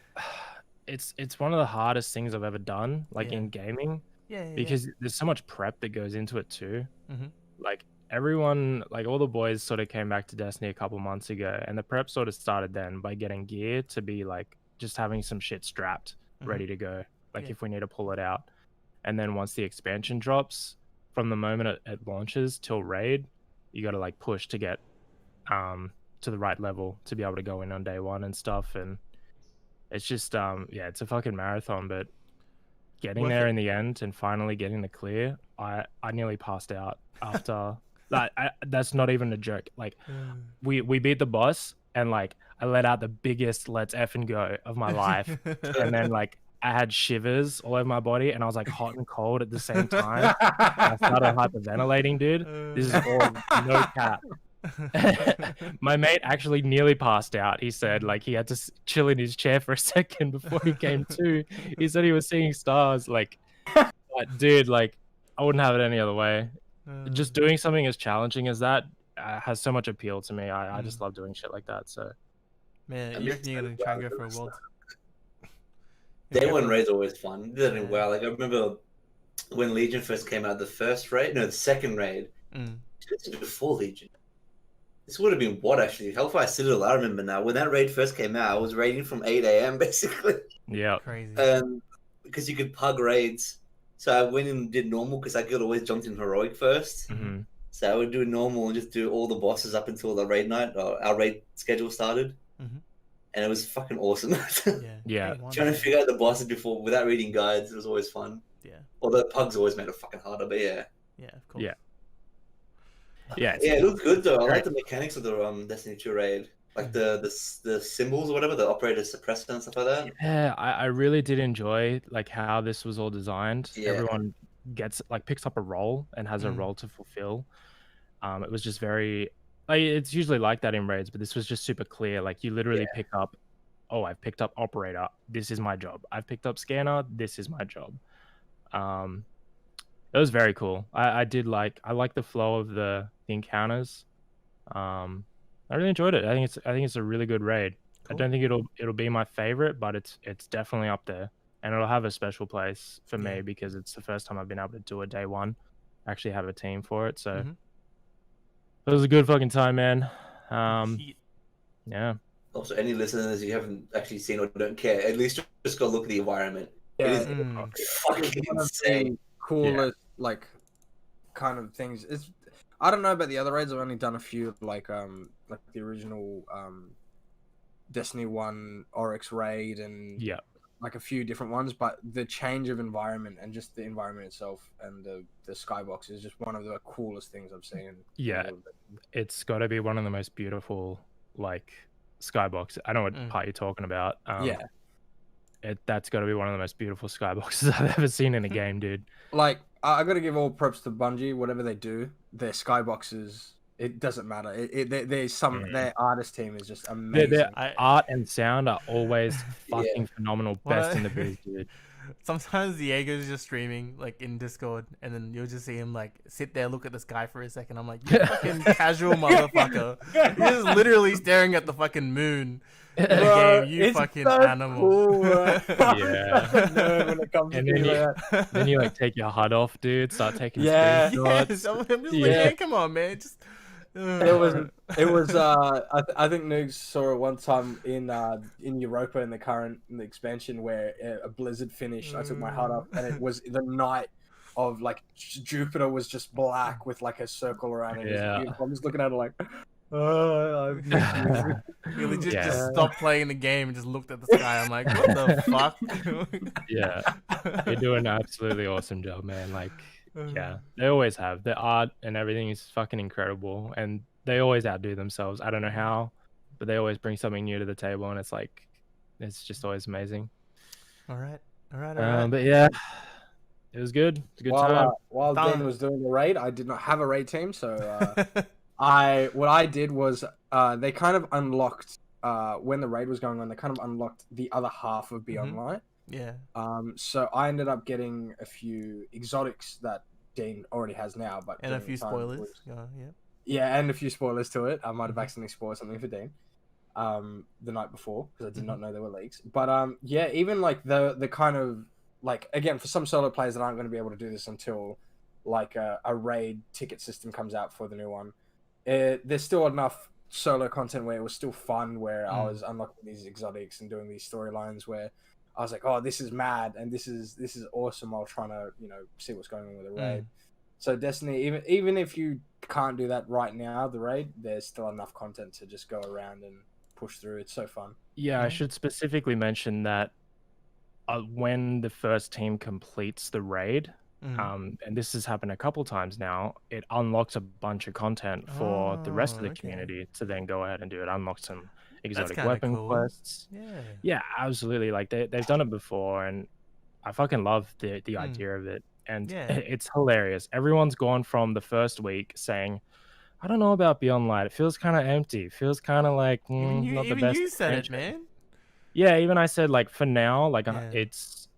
Speaker 2: one of the hardest things I've ever done, like in gaming. Because there's so much prep that goes into it too. Like everyone, like all the boys sort of came back to Destiny a couple months ago, and the prep sort of started then by getting gear to be like just having some shit strapped, ready to go, like if we need to pull it out. And then once the expansion drops, from the moment it launches till raid, you got to like push to get to the right level to be able to go in on day one and stuff. And it's just yeah, it's a fucking marathon, but getting there in the end and finally getting the clear, I nearly passed out after that. That's not even a joke. Like we beat the boss, and like I let out the biggest let's effing go of my life, and then like I had shivers all over my body, and I was like hot and cold at the same time. I started hyperventilating, dude. This is all no cap. My mate actually nearly passed out. He said like he had to chill in his chair for a second before he came to. He said he was seeing stars. Like, dude, like I wouldn't have it any other way. Just doing something as challenging as that has so much appeal to me. I just love doing shit like that. So,
Speaker 5: man, you're gonna try and go for a world.
Speaker 4: Day one raid's always fun. Did it well. Like I remember when Legion first came out, the second raid. Before Legion. This would have been what actually? Hellfire Citadel, I remember now. When that raid first came out, I was raiding from 8 a.m. basically.
Speaker 2: Yeah.
Speaker 5: Crazy.
Speaker 4: Because you could pug raids. So I went and did normal because I could always jumped in heroic first. So I would do normal and just do all the bosses up until the raid night or our raid schedule started. And it was fucking awesome.
Speaker 2: Yeah.
Speaker 4: Trying to figure out the bosses before without reading guides, it was always fun.
Speaker 5: Yeah.
Speaker 4: Although Pugs always made it fucking harder, but yeah.
Speaker 5: Yeah, of course.
Speaker 2: Yeah. Yeah,
Speaker 4: Yeah, it looks good though. I like
Speaker 2: great.
Speaker 4: the mechanics of the Destiny 2 raid. Like the symbols or whatever, the operator suppressor and stuff like that.
Speaker 2: Yeah, I really did enjoy like how this was all designed.
Speaker 4: Yeah.
Speaker 2: Everyone picks up a role and has a role to fulfill. It was just very like it's usually like that in raids, but this was just super clear. Like you literally pick up, oh, I've picked up operator. This is my job. I've picked up scanner. This is my job. It was very cool. I like the flow of the encounters. I really enjoyed it. I think it's a really good raid.
Speaker 5: Cool.
Speaker 2: I don't think it'll be my favorite, but it's definitely up there, and it'll have a special place for me because it's the first time I've been able to do a day one, actually have a team for it. So it was a good fucking time, man. Yeah.
Speaker 4: Also, any listeners you haven't actually seen or don't care, at least just go look at the environment.
Speaker 1: Yeah,
Speaker 4: it is fucking insane.
Speaker 1: Coolest like kind of things. It's I don't know about the other raids. I've only done a few like the original Destiny 1 Oryx raid and like a few different ones, but the change of environment and just the environment itself and the skybox is just one of the coolest things I've seen.
Speaker 2: Yeah, it's got to be one of the most beautiful like skybox. I know what part you're talking about. That's got to be one of the most beautiful skyboxes I've ever seen in a game, dude.
Speaker 1: Like I got to give all props to Bungie. Whatever they do, their skyboxes. It doesn't matter. Their artist team is just amazing.
Speaker 2: Their art and sound are always fucking phenomenal. Best in the biz, dude.
Speaker 5: Sometimes Diego's just streaming like in Discord, and then you'll just see him like sit there, look at the sky for a second. I'm like, you fucking casual motherfucker. You're just literally staring at the fucking moon. In the game, you fucking animal.
Speaker 1: Cool,
Speaker 2: Yeah.
Speaker 1: When it comes
Speaker 2: And
Speaker 1: to
Speaker 2: then you like take your HUD off, dude. Start taking
Speaker 5: I'm
Speaker 2: screenshots.
Speaker 5: just like, man, come on, man. Just
Speaker 1: it was I think Noogs saw it one time in Europa in the expansion where a blizzard finished. I took my HUD up and it was the night of like Jupiter was just black with like a circle around it. I'm just looking at it like
Speaker 5: you legit just stopped playing the game and just looked at the sky. I'm like, what the fuck?
Speaker 2: Yeah, you're doing an absolutely awesome job, man. Like, yeah, they always have. The art and everything is fucking incredible, and they always outdo themselves. I don't know how, but they always bring something new to the table, and it's just always amazing.
Speaker 5: All right.
Speaker 2: But yeah, it was good. It was a good time.
Speaker 1: While Dan was doing the raid, I did not have a raid team, so what I did was they kind of unlocked when the raid was going on. They kind of unlocked the other half of Beyond Light.
Speaker 5: Yeah.
Speaker 1: So I ended up getting a few exotics that Dean already has now, but
Speaker 5: and a few spoilers.
Speaker 1: Yeah, and a few spoilers to it. I might have accidentally spoiled something for Dean the night before because I did not know there were leaks. But yeah, even like the kind of like again for some solo players that aren't going to be able to do this until like a raid ticket system comes out for the new one. There's still enough solo content where it was still fun, where I was unlocking these exotics and doing these storylines where I was like, oh, this is mad and this is awesome while trying to, see what's going on with the raid. So Destiny, even if you can't do that right now, the raid, there's still enough content to just go around and push through. It's so fun.
Speaker 2: Yeah, I should specifically mention that when the first team completes the raid, and this has happened a couple times now, it unlocks a bunch of content for the rest of the community to then go ahead and do it. Unlocks some exotic weapon quests. Yeah, absolutely. Like they've done it before, and I fucking love the idea of it. And it's hilarious. Everyone's gone from the first week saying, I don't know about Beyond Light. It feels kind of empty. It feels kind of like not the best.
Speaker 5: You said it, man.
Speaker 2: Yeah, even I said like for now, like it's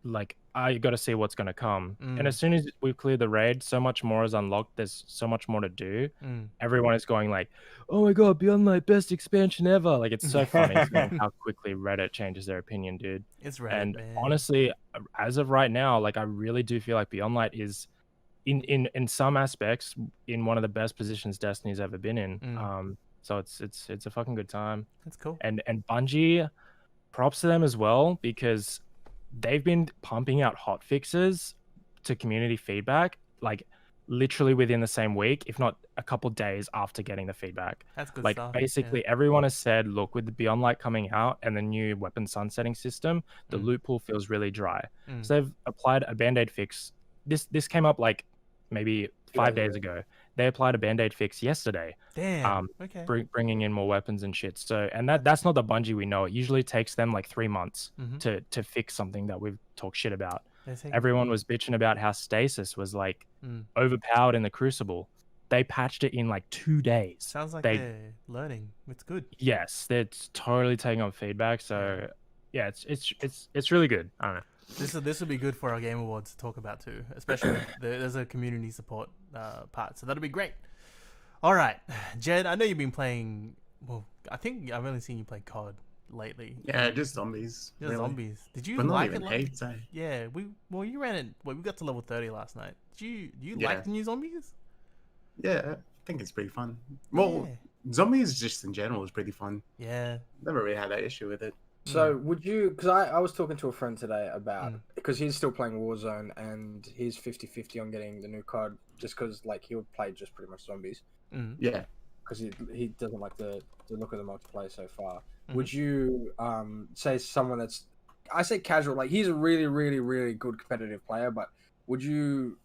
Speaker 2: like I got to see what's going to come. And as soon as we've cleared the raid, so much more is unlocked. There's so much more to do. Everyone is going like, oh my god, Beyond Light, best expansion ever. Like it's so funny how quickly Reddit changes their opinion, dude.
Speaker 5: It's Reddit,
Speaker 2: and
Speaker 5: man.
Speaker 2: honestly, as of right now, like I really do feel like Beyond Light is in some aspects in one of the best positions Destiny's ever been in. So it's a fucking good time.
Speaker 5: That's cool.
Speaker 2: And Bungie, props to them as well, because they've been pumping out hot fixes to community feedback. Like literally within the same week, if not a couple days after getting the feedback.
Speaker 5: That's good
Speaker 2: Like
Speaker 5: stuff.
Speaker 2: basically everyone has said, look, with the Beyond Light coming out and the new weapon sunsetting system, the loot pool feels really dry. So they've applied a band-aid fix. This came up like maybe 5 days ago. They applied a band-aid fix yesterday.
Speaker 5: Damn. Okay.
Speaker 2: Bringing in more weapons and shit. So, and that's not the Bungie we know. It usually takes them like 3 months to fix something that we've talked shit about. Everyone was bitching about how stasis was like overpowered in the Crucible. They patched it in like 2 days.
Speaker 5: Sounds like they're learning. It's good.
Speaker 2: Yes, they're totally taking on feedback. So yeah, it's really good. I don't know.
Speaker 5: This would be good for our Game Awards to talk about too, especially there's a community support part, so that'll be great. All right, Jed, I know you've been playing. Well, I think I've only seen you play COD lately.
Speaker 3: Yeah, just zombies.
Speaker 5: Just really. Zombies. Did you
Speaker 3: but
Speaker 5: like
Speaker 3: not even
Speaker 5: it?
Speaker 3: Heaps, eh?
Speaker 5: Yeah, you ran it. Well, we got to level 30 last night. Do you like the new zombies?
Speaker 3: Yeah, I think it's pretty fun. Well, zombies just in general is pretty fun.
Speaker 5: Yeah,
Speaker 3: never really had that issue with it.
Speaker 1: So would you, because I was talking to a friend today about, because he's still playing Warzone and he's 50-50 on getting the new COD just because like he would play just pretty much zombies.
Speaker 3: Yeah.
Speaker 1: Because he doesn't like the look of the multiplayer so far. Would you say someone that's, I say casual, like he's a really, really, really good competitive player, but would you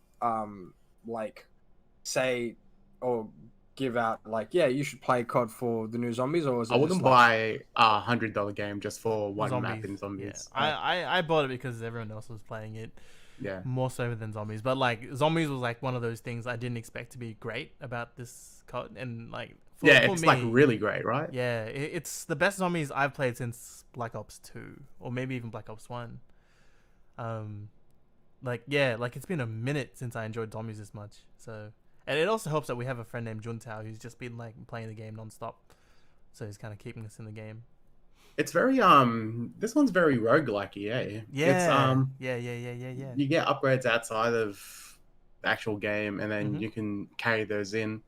Speaker 1: like say or give out like, yeah, you should play COD for the new zombies, or is it
Speaker 3: I wouldn't buy a $100 game just for one map in zombies.
Speaker 5: Yeah. I bought it because everyone else was playing it.
Speaker 3: Yeah.
Speaker 5: More so than zombies, but like zombies was like one of those things I didn't expect to be great about this COD, and like
Speaker 3: it's me, like really great, right?
Speaker 5: Yeah, it's the best zombies I've played since Black Ops 2 or maybe even Black Ops 1. Like it's been a minute since I enjoyed zombies this much. So, and it also helps that we have a friend named Juntao who's just been like playing the game nonstop, so he's kind of keeping us in the game.
Speaker 3: It's very this one's very roguelike, eh?
Speaker 5: Yeah.
Speaker 3: It's,
Speaker 5: yeah.
Speaker 3: You get upgrades outside of the actual game, and then you can carry those in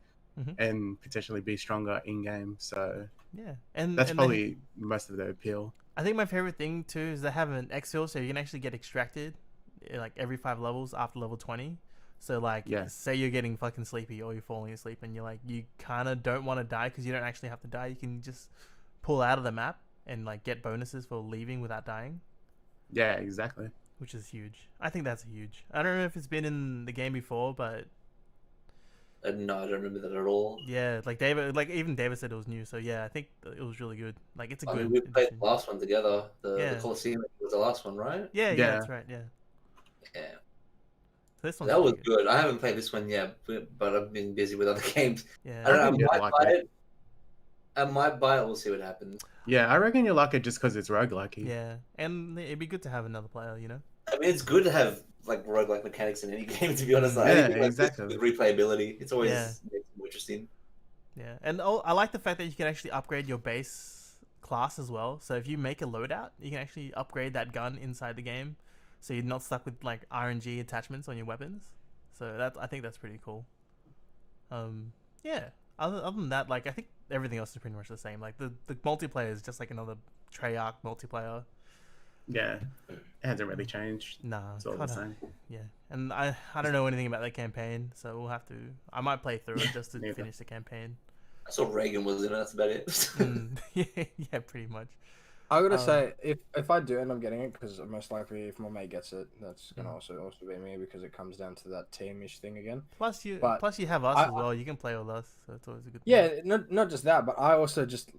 Speaker 3: and potentially be stronger in game. So
Speaker 5: yeah, and
Speaker 3: that's probably most of the appeal.
Speaker 5: I think my favorite thing too is they have an exfil, so you can actually get extracted like every 5 levels after level 20. So like, say you're getting fucking sleepy or you're falling asleep, and you're like, you kind of don't want to die because you don't actually have to die. You can just pull out of the map and like get bonuses for leaving without dying.
Speaker 3: Yeah, exactly.
Speaker 5: Which is huge. I think that's huge. I don't know if it's been in the game before, but
Speaker 4: no, I don't remember that at all.
Speaker 5: Yeah, like even David said it was new. So yeah, I think it was really good. Like it's a good.
Speaker 4: We played the last one together. The Colosseum was the last one, right?
Speaker 5: Yeah, that's right. Yeah.
Speaker 4: So this that was good. I haven't played this one yet, but I've been busy with other games.
Speaker 5: Yeah,
Speaker 4: I might buy it. I might buy it. We'll see what happens.
Speaker 3: Yeah, I reckon you'll like it just because it's roguelike.
Speaker 5: Yeah, and it'd be good to have another player, you know?
Speaker 4: I mean, it's good to have like roguelike mechanics in any game, to be honest. Like,
Speaker 3: exactly.
Speaker 4: With replayability, it's always makes it interesting.
Speaker 5: Yeah, and I like the fact that you can actually upgrade your base class as well. So if you make a loadout, you can actually upgrade that gun inside the game, so you're not stuck with like RNG attachments on your weapons. So I think that's pretty cool. Yeah. Other than that, like I think everything else is pretty much the same. Like the multiplayer is just like another Treyarch multiplayer.
Speaker 3: Yeah, it hasn't really changed.
Speaker 5: Nah,
Speaker 3: it's all the same.
Speaker 5: Yeah, and I don't know anything about that campaign, so we'll have to. I might play through it just to finish the campaign.
Speaker 4: I saw Reagan was in it. That's about it.
Speaker 5: Yeah, pretty much.
Speaker 1: I gotta say, if I do end up getting it, because most likely if my mate gets it, that's gonna also be me, because it comes down to that teamish thing again.
Speaker 5: Plus you have us as well. You can play with us, so it's always a good thing.
Speaker 1: Yeah, not just that, but I also just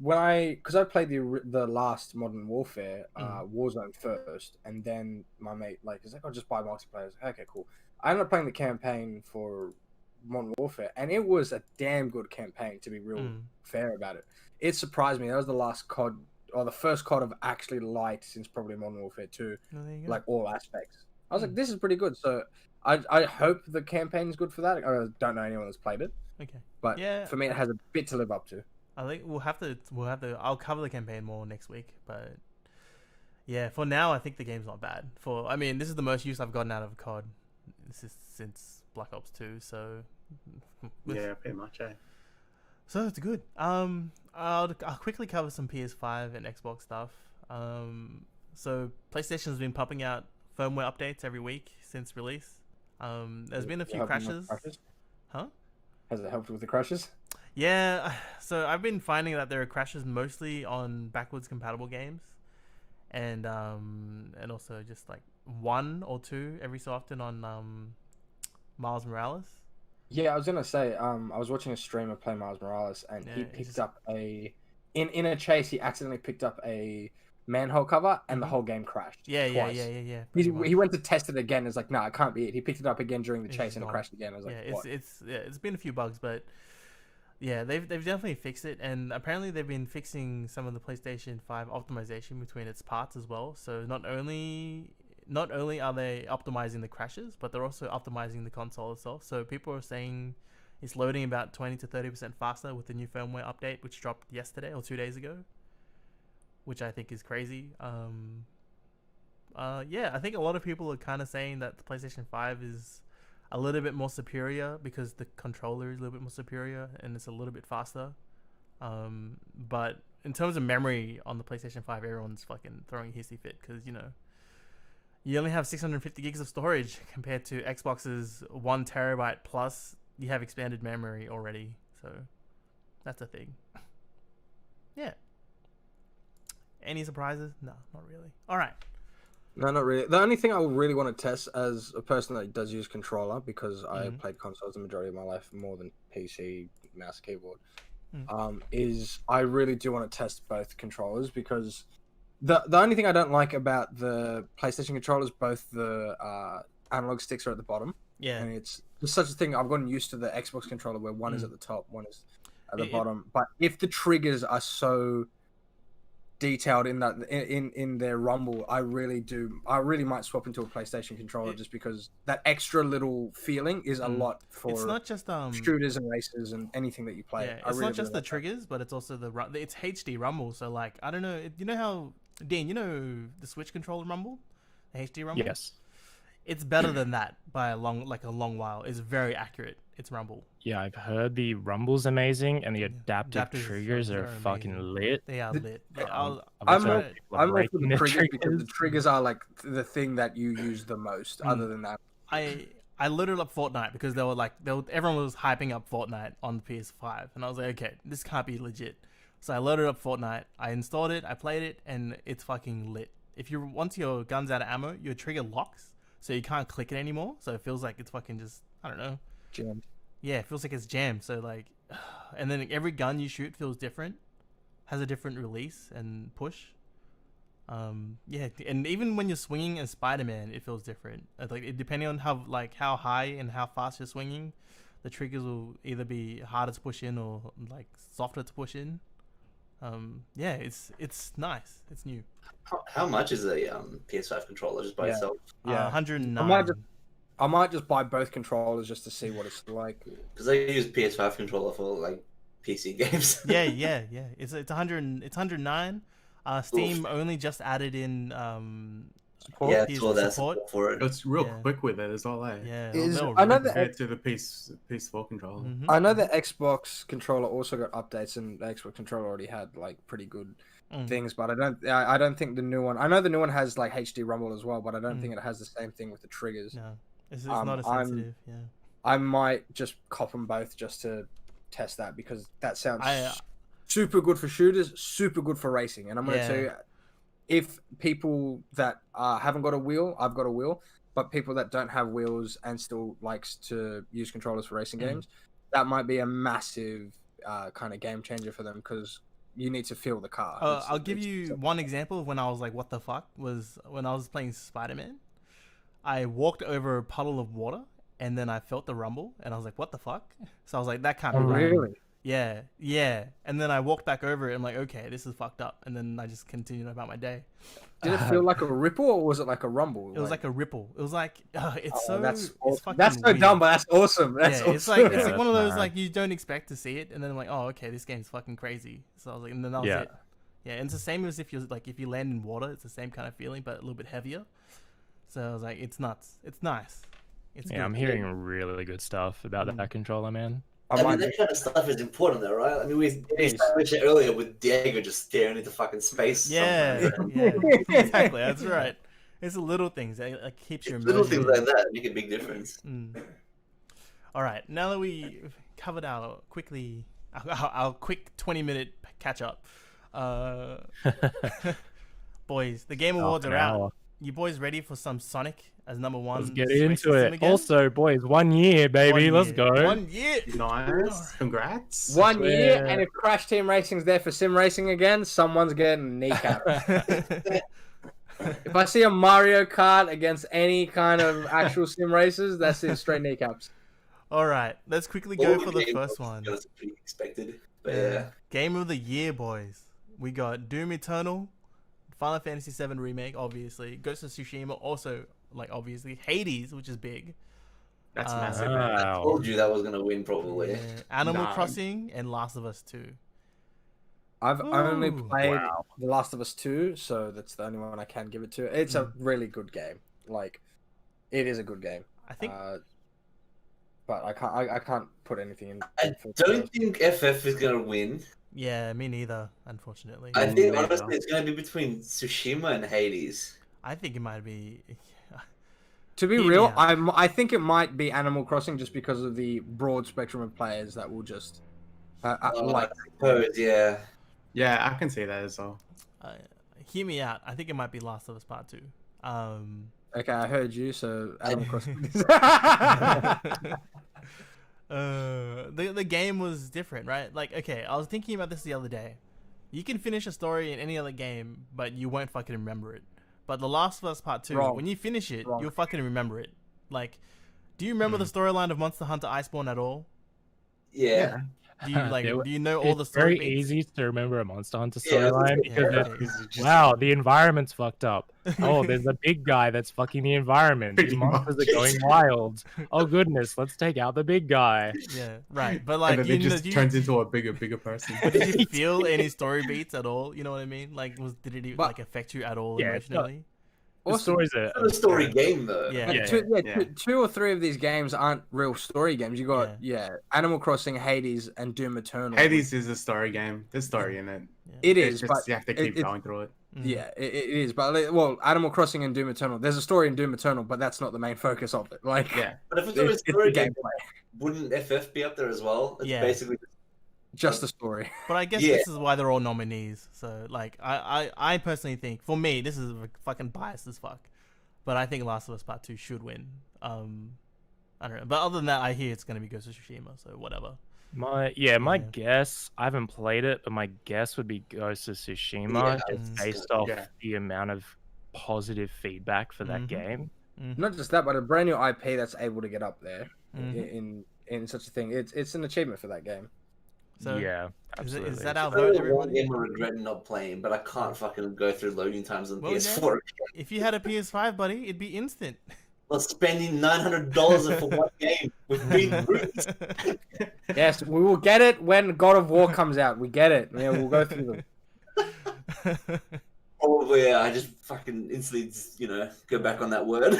Speaker 1: because I played the last Modern Warfare Warzone first, and then my mate is like, I'll just buy multiplayer. I was like, okay, cool. I ended up playing the campaign for Modern Warfare, and it was a damn good campaign, to be real fair about it. It surprised me. That was the last COD, or the first COD I've actually liked since probably Modern Warfare 2, like all aspects. I was like, this is pretty good. So I hope the campaign's good for that. I don't know anyone that's played it.
Speaker 5: Okay.
Speaker 1: But for me, it has a bit to live up to.
Speaker 5: I think we'll have to. I'll cover the campaign more next week, but yeah, for now, I think the game's not bad. I mean, this is the most use I've gotten out of COD. This is since Black Ops 2, so
Speaker 3: yeah, pretty much.
Speaker 5: So it's good. I'll quickly cover some PS5 and Xbox stuff. So PlayStation's been pumping out firmware updates every week since release. There's been a few crashes. Huh?
Speaker 1: Has it helped with the crashes?
Speaker 5: Yeah, so I've been finding that there are crashes mostly on backwards compatible games, and also just like 1 or 2 every so often on Miles Morales.
Speaker 1: Yeah, I was gonna say, I was watching a streamer play Miles Morales, and he picked up in a chase. He accidentally picked up a manhole cover, and the whole game crashed. Twice.
Speaker 5: Yeah.
Speaker 1: He went to test it again. It's like, no, it can't be it. He picked it up again during the chase, and it crashed again. I was like, what?
Speaker 5: It's been a few bugs, but yeah, they've definitely fixed it, and apparently they've been fixing some of the PlayStation 5 optimization between its parts as well. So not only are they optimizing the crashes, but they're also optimizing the console itself. So people are saying it's loading about 20 to 30% faster with the new firmware update, which dropped yesterday or 2 days ago, which I think is crazy. Yeah, I think a lot of people are kind of saying that the PlayStation 5 is a little bit more superior because the controller is a little bit more superior and it's a little bit faster. But in terms of memory on the PlayStation 5, everyone's fucking throwing a hissy fit because, you know, you only have 650 gigs of storage compared to Xbox's 1 terabyte plus you have expanded memory already. So that's a thing. Yeah. Any surprises? No, not really. All right.
Speaker 1: No, not really. The only thing I really want to test as a person that does use controller, because I played consoles the majority of my life more than PC, mouse, keyboard, is I really do want to test both controllers, because the only thing I don't like about the PlayStation controllers, both the analog sticks are at the bottom.
Speaker 5: Yeah.
Speaker 1: And it's just such a thing. I've gotten used to the Xbox controller where one is at the top, one is at the bottom. But if the triggers are so detailed in that in their rumble, I really might swap into a PlayStation controller just because that extra little feeling is a lot for
Speaker 5: it's not just
Speaker 1: shooters and racers and anything that you play.
Speaker 5: Yeah, it's not just the triggers, but it's also it's HD rumble. So like, I don't know, you know how Dan, you know the Switch controller rumble, the HD rumble?
Speaker 2: Yes.
Speaker 5: It's better than that by a long while. It's very accurate. It's rumble.
Speaker 2: Yeah, I've heard the rumble's amazing and the adaptive triggers are fucking lit.
Speaker 5: They are lit. Yeah,
Speaker 1: I'm more for the triggers because the triggers are like the thing that you use the most. Other than that,
Speaker 5: I loaded up Fortnite because everyone was hyping up Fortnite on the PS5, and I was like, okay, this can't be legit. So I loaded up Fortnite. I installed it. I played it, and it's fucking lit. Once your gun's out of ammo, your trigger locks. So you can't click it anymore. So it feels like it's fucking just, I don't know.
Speaker 1: jammed.
Speaker 5: Yeah, it feels like it's jammed. So like, and then every gun you shoot feels different. Has a different release and push. Yeah, and even when you're swinging as Spider-Man, it feels different. Like depending on how high and how fast you're swinging, the triggers will either be harder to push in or like softer to push in. Yeah, it's nice. It's new.
Speaker 4: How much is a PS5 controller just by itself?
Speaker 5: Yeah, 109.
Speaker 1: I might just buy both controllers just to see what it's like.
Speaker 4: Because I use PS5 controller for like PC games.
Speaker 5: yeah. It's 109. Steam only just added in
Speaker 1: support.
Speaker 4: Yeah, it's all that support for it.
Speaker 3: It's real quick with it as well, eh?
Speaker 5: Yeah,
Speaker 1: I know that
Speaker 3: compared to the PS4 controller.
Speaker 1: I know the Xbox controller also got updates, and the Xbox controller already had like pretty good things, but I don't think the new one. I know the new one has like HD rumble as well, but I don't think it has the same thing with the triggers.
Speaker 5: No, it's not as sensitive. Yeah,
Speaker 1: I might just cop them both just to test that, because that sounds super good for shooters, super good for racing. And I'm going to tell you, if people that haven't got a wheel, I've got a wheel, but people that don't have wheels and still likes to use controllers for racing games, that might be a massive kind of game changer for them, because you need to feel the car.
Speaker 5: I'll give you one example of when I was like, what the fuck, was when I was playing Spider-Man. I walked over a puddle of water, and then I felt the rumble, and I was like, what the fuck? So I was like, that can't be right.
Speaker 1: Really?
Speaker 5: Yeah. And then I walked back over it, and I'm like, okay, this is fucked up. And then I just continued about my day.
Speaker 1: Did it feel like a ripple, or was it like a rumble?
Speaker 5: It was like a ripple. It was like, it's so
Speaker 1: that's
Speaker 5: awesome. It's fucking
Speaker 1: that's so
Speaker 5: weird.
Speaker 1: dumb, but that's awesome. That's awesome.
Speaker 5: It's like one of those like you don't expect to see it, and then I'm like, oh, okay, this game's fucking crazy. So I was like, and then that was it. Yeah, and it's the same as if you land in water. It's the same kind of feeling, but a little bit heavier. So I was like, it's nuts. It's nice. It's good.
Speaker 2: I'm hearing really good stuff about that controller, man.
Speaker 4: I mean, that kind of stuff is important, though, right? I mean, we mentioned earlier with Diego just staring into fucking space.
Speaker 5: Yeah, exactly. That's right. It's the little things that like keeps your
Speaker 4: Little
Speaker 5: immersion.
Speaker 4: things like that make a big difference.
Speaker 5: All right, now that we covered our quick 20-minute catch up, boys, the Game Awards are out. You boys ready for some Sonic as number one?
Speaker 2: Let's get into it. Also, boys, 1 year, baby. Let's go.
Speaker 5: 1 year.
Speaker 3: Nice. Congrats.
Speaker 1: 1 year, and if Crash Team Racing's there for sim racing again, someone's getting kneecapped. If I see a Mario Kart against any kind of actual sim races, that's it, straight kneecaps.
Speaker 5: All right, let's quickly go for the first one.
Speaker 4: That's pretty expected, but yeah.
Speaker 5: Game of the year, boys. We got Doom Eternal, Final Fantasy VII Remake, obviously. Ghost of Tsushima, also, like, obviously. Hades, which is big.
Speaker 3: That's massive.
Speaker 4: I told you that was going to win, probably.
Speaker 5: Yeah. Animal Crossing and Last of Us 2.
Speaker 1: I've only played The Last of Us 2, so that's the only one I can give it to. It's a really good game. Like, it is a good game.
Speaker 5: I think...
Speaker 1: but I can't put anything in.
Speaker 4: I don't think FF is going to win.
Speaker 5: Yeah, me neither, unfortunately.
Speaker 4: I think, honestly, it's going to be between Tsushima and Hades.
Speaker 5: I think it might be...
Speaker 1: To be real, I think it might be Animal Crossing just because of the broad spectrum of players that will just like.
Speaker 4: I suppose, yeah.
Speaker 3: Yeah, I can see that as well.
Speaker 5: Hear me out. I think it might be Last of Us Part 2.
Speaker 1: Okay, I heard you, so Animal Crossing.
Speaker 5: The game was different, right? Like, okay, I was thinking about this the other day. You can finish a story in any other game, but you won't fucking remember it. But The Last of Us Part 2, when you finish it, you'll fucking remember it. Like, do you remember the storyline of Monster Hunter Iceborne at all?
Speaker 4: Yeah.
Speaker 5: Do you do you know all the story?
Speaker 2: It's very easy to remember a Monster Hunter storyline because wow, the environment's fucked up. Oh, there's a big guy that's fucking the environment. The monsters are going wild. Oh goodness, let's take out the big guy.
Speaker 5: Yeah, right. But like,
Speaker 3: and then it just turns into a bigger person.
Speaker 5: Did you feel any story beats at all? You know what I mean? Like, did it like affect you at all emotionally?
Speaker 2: The story's
Speaker 4: a story game though.
Speaker 1: Two or three of these games aren't real story games. You got Animal Crossing, Hades, and Doom Eternal.
Speaker 3: Hades is a story game. There's story in it.
Speaker 1: It is,
Speaker 3: just,
Speaker 1: but
Speaker 3: you have to keep going through it.
Speaker 1: Yeah, it is. But well, Animal Crossing and Doom Eternal. There's a story in Doom Eternal, but that's not the main focus of it. Like,
Speaker 4: but if it's a story game, wouldn't FF be up there as well? It's basically
Speaker 1: just a story.
Speaker 5: But I guess this is why they're all nominees. So like, I personally think, for me, this is fucking biased as fuck, but I think Last of Us Part 2 should win. I don't know, but other than that, I hear it's gonna be Ghost of Tsushima, so whatever.
Speaker 2: My guess, I haven't played it, but my guess would be Ghost of Tsushima, just based off the amount of positive feedback for that game.
Speaker 1: Not just that, but a brand new IP that's able to get up there in such a thing. It's an achievement for that game.
Speaker 5: So
Speaker 2: yeah, absolutely.
Speaker 5: Is that our vote, everybody?
Speaker 4: Game I regret not playing, but I can't fucking go through loading times on PS4.
Speaker 5: If you had a PS5, buddy, it'd be instant.
Speaker 4: Well, spending $900 for one game with big roots.
Speaker 1: Yes, we will get it when God of War comes out. We get it. Yeah, we'll go through them.
Speaker 4: Probably, I just fucking instantly, go back on that word.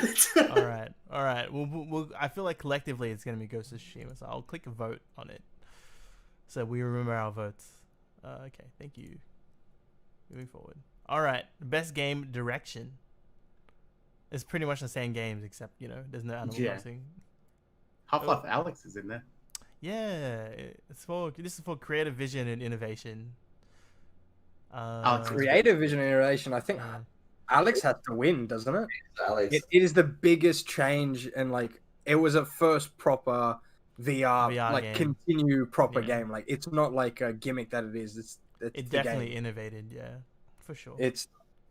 Speaker 5: All right. We'll. I feel like collectively it's gonna be Ghost of Tsushima, so I'll click a vote on it. So we remember our votes. Okay, thank you. Moving forward. All right, best game direction. It's pretty much the same games, except there's no Animal Crossing.
Speaker 3: Half-Life Alex is in there.
Speaker 5: Yeah, this is for creative vision and innovation.
Speaker 1: Creative vision and innovation. I think Alex has to win, doesn't it?
Speaker 4: Alex.
Speaker 1: It is the biggest change, and like it was a first proper VR like
Speaker 5: game.
Speaker 1: Continue proper game. Like it's not like a gimmick that it is.
Speaker 5: It definitely innovated, for sure.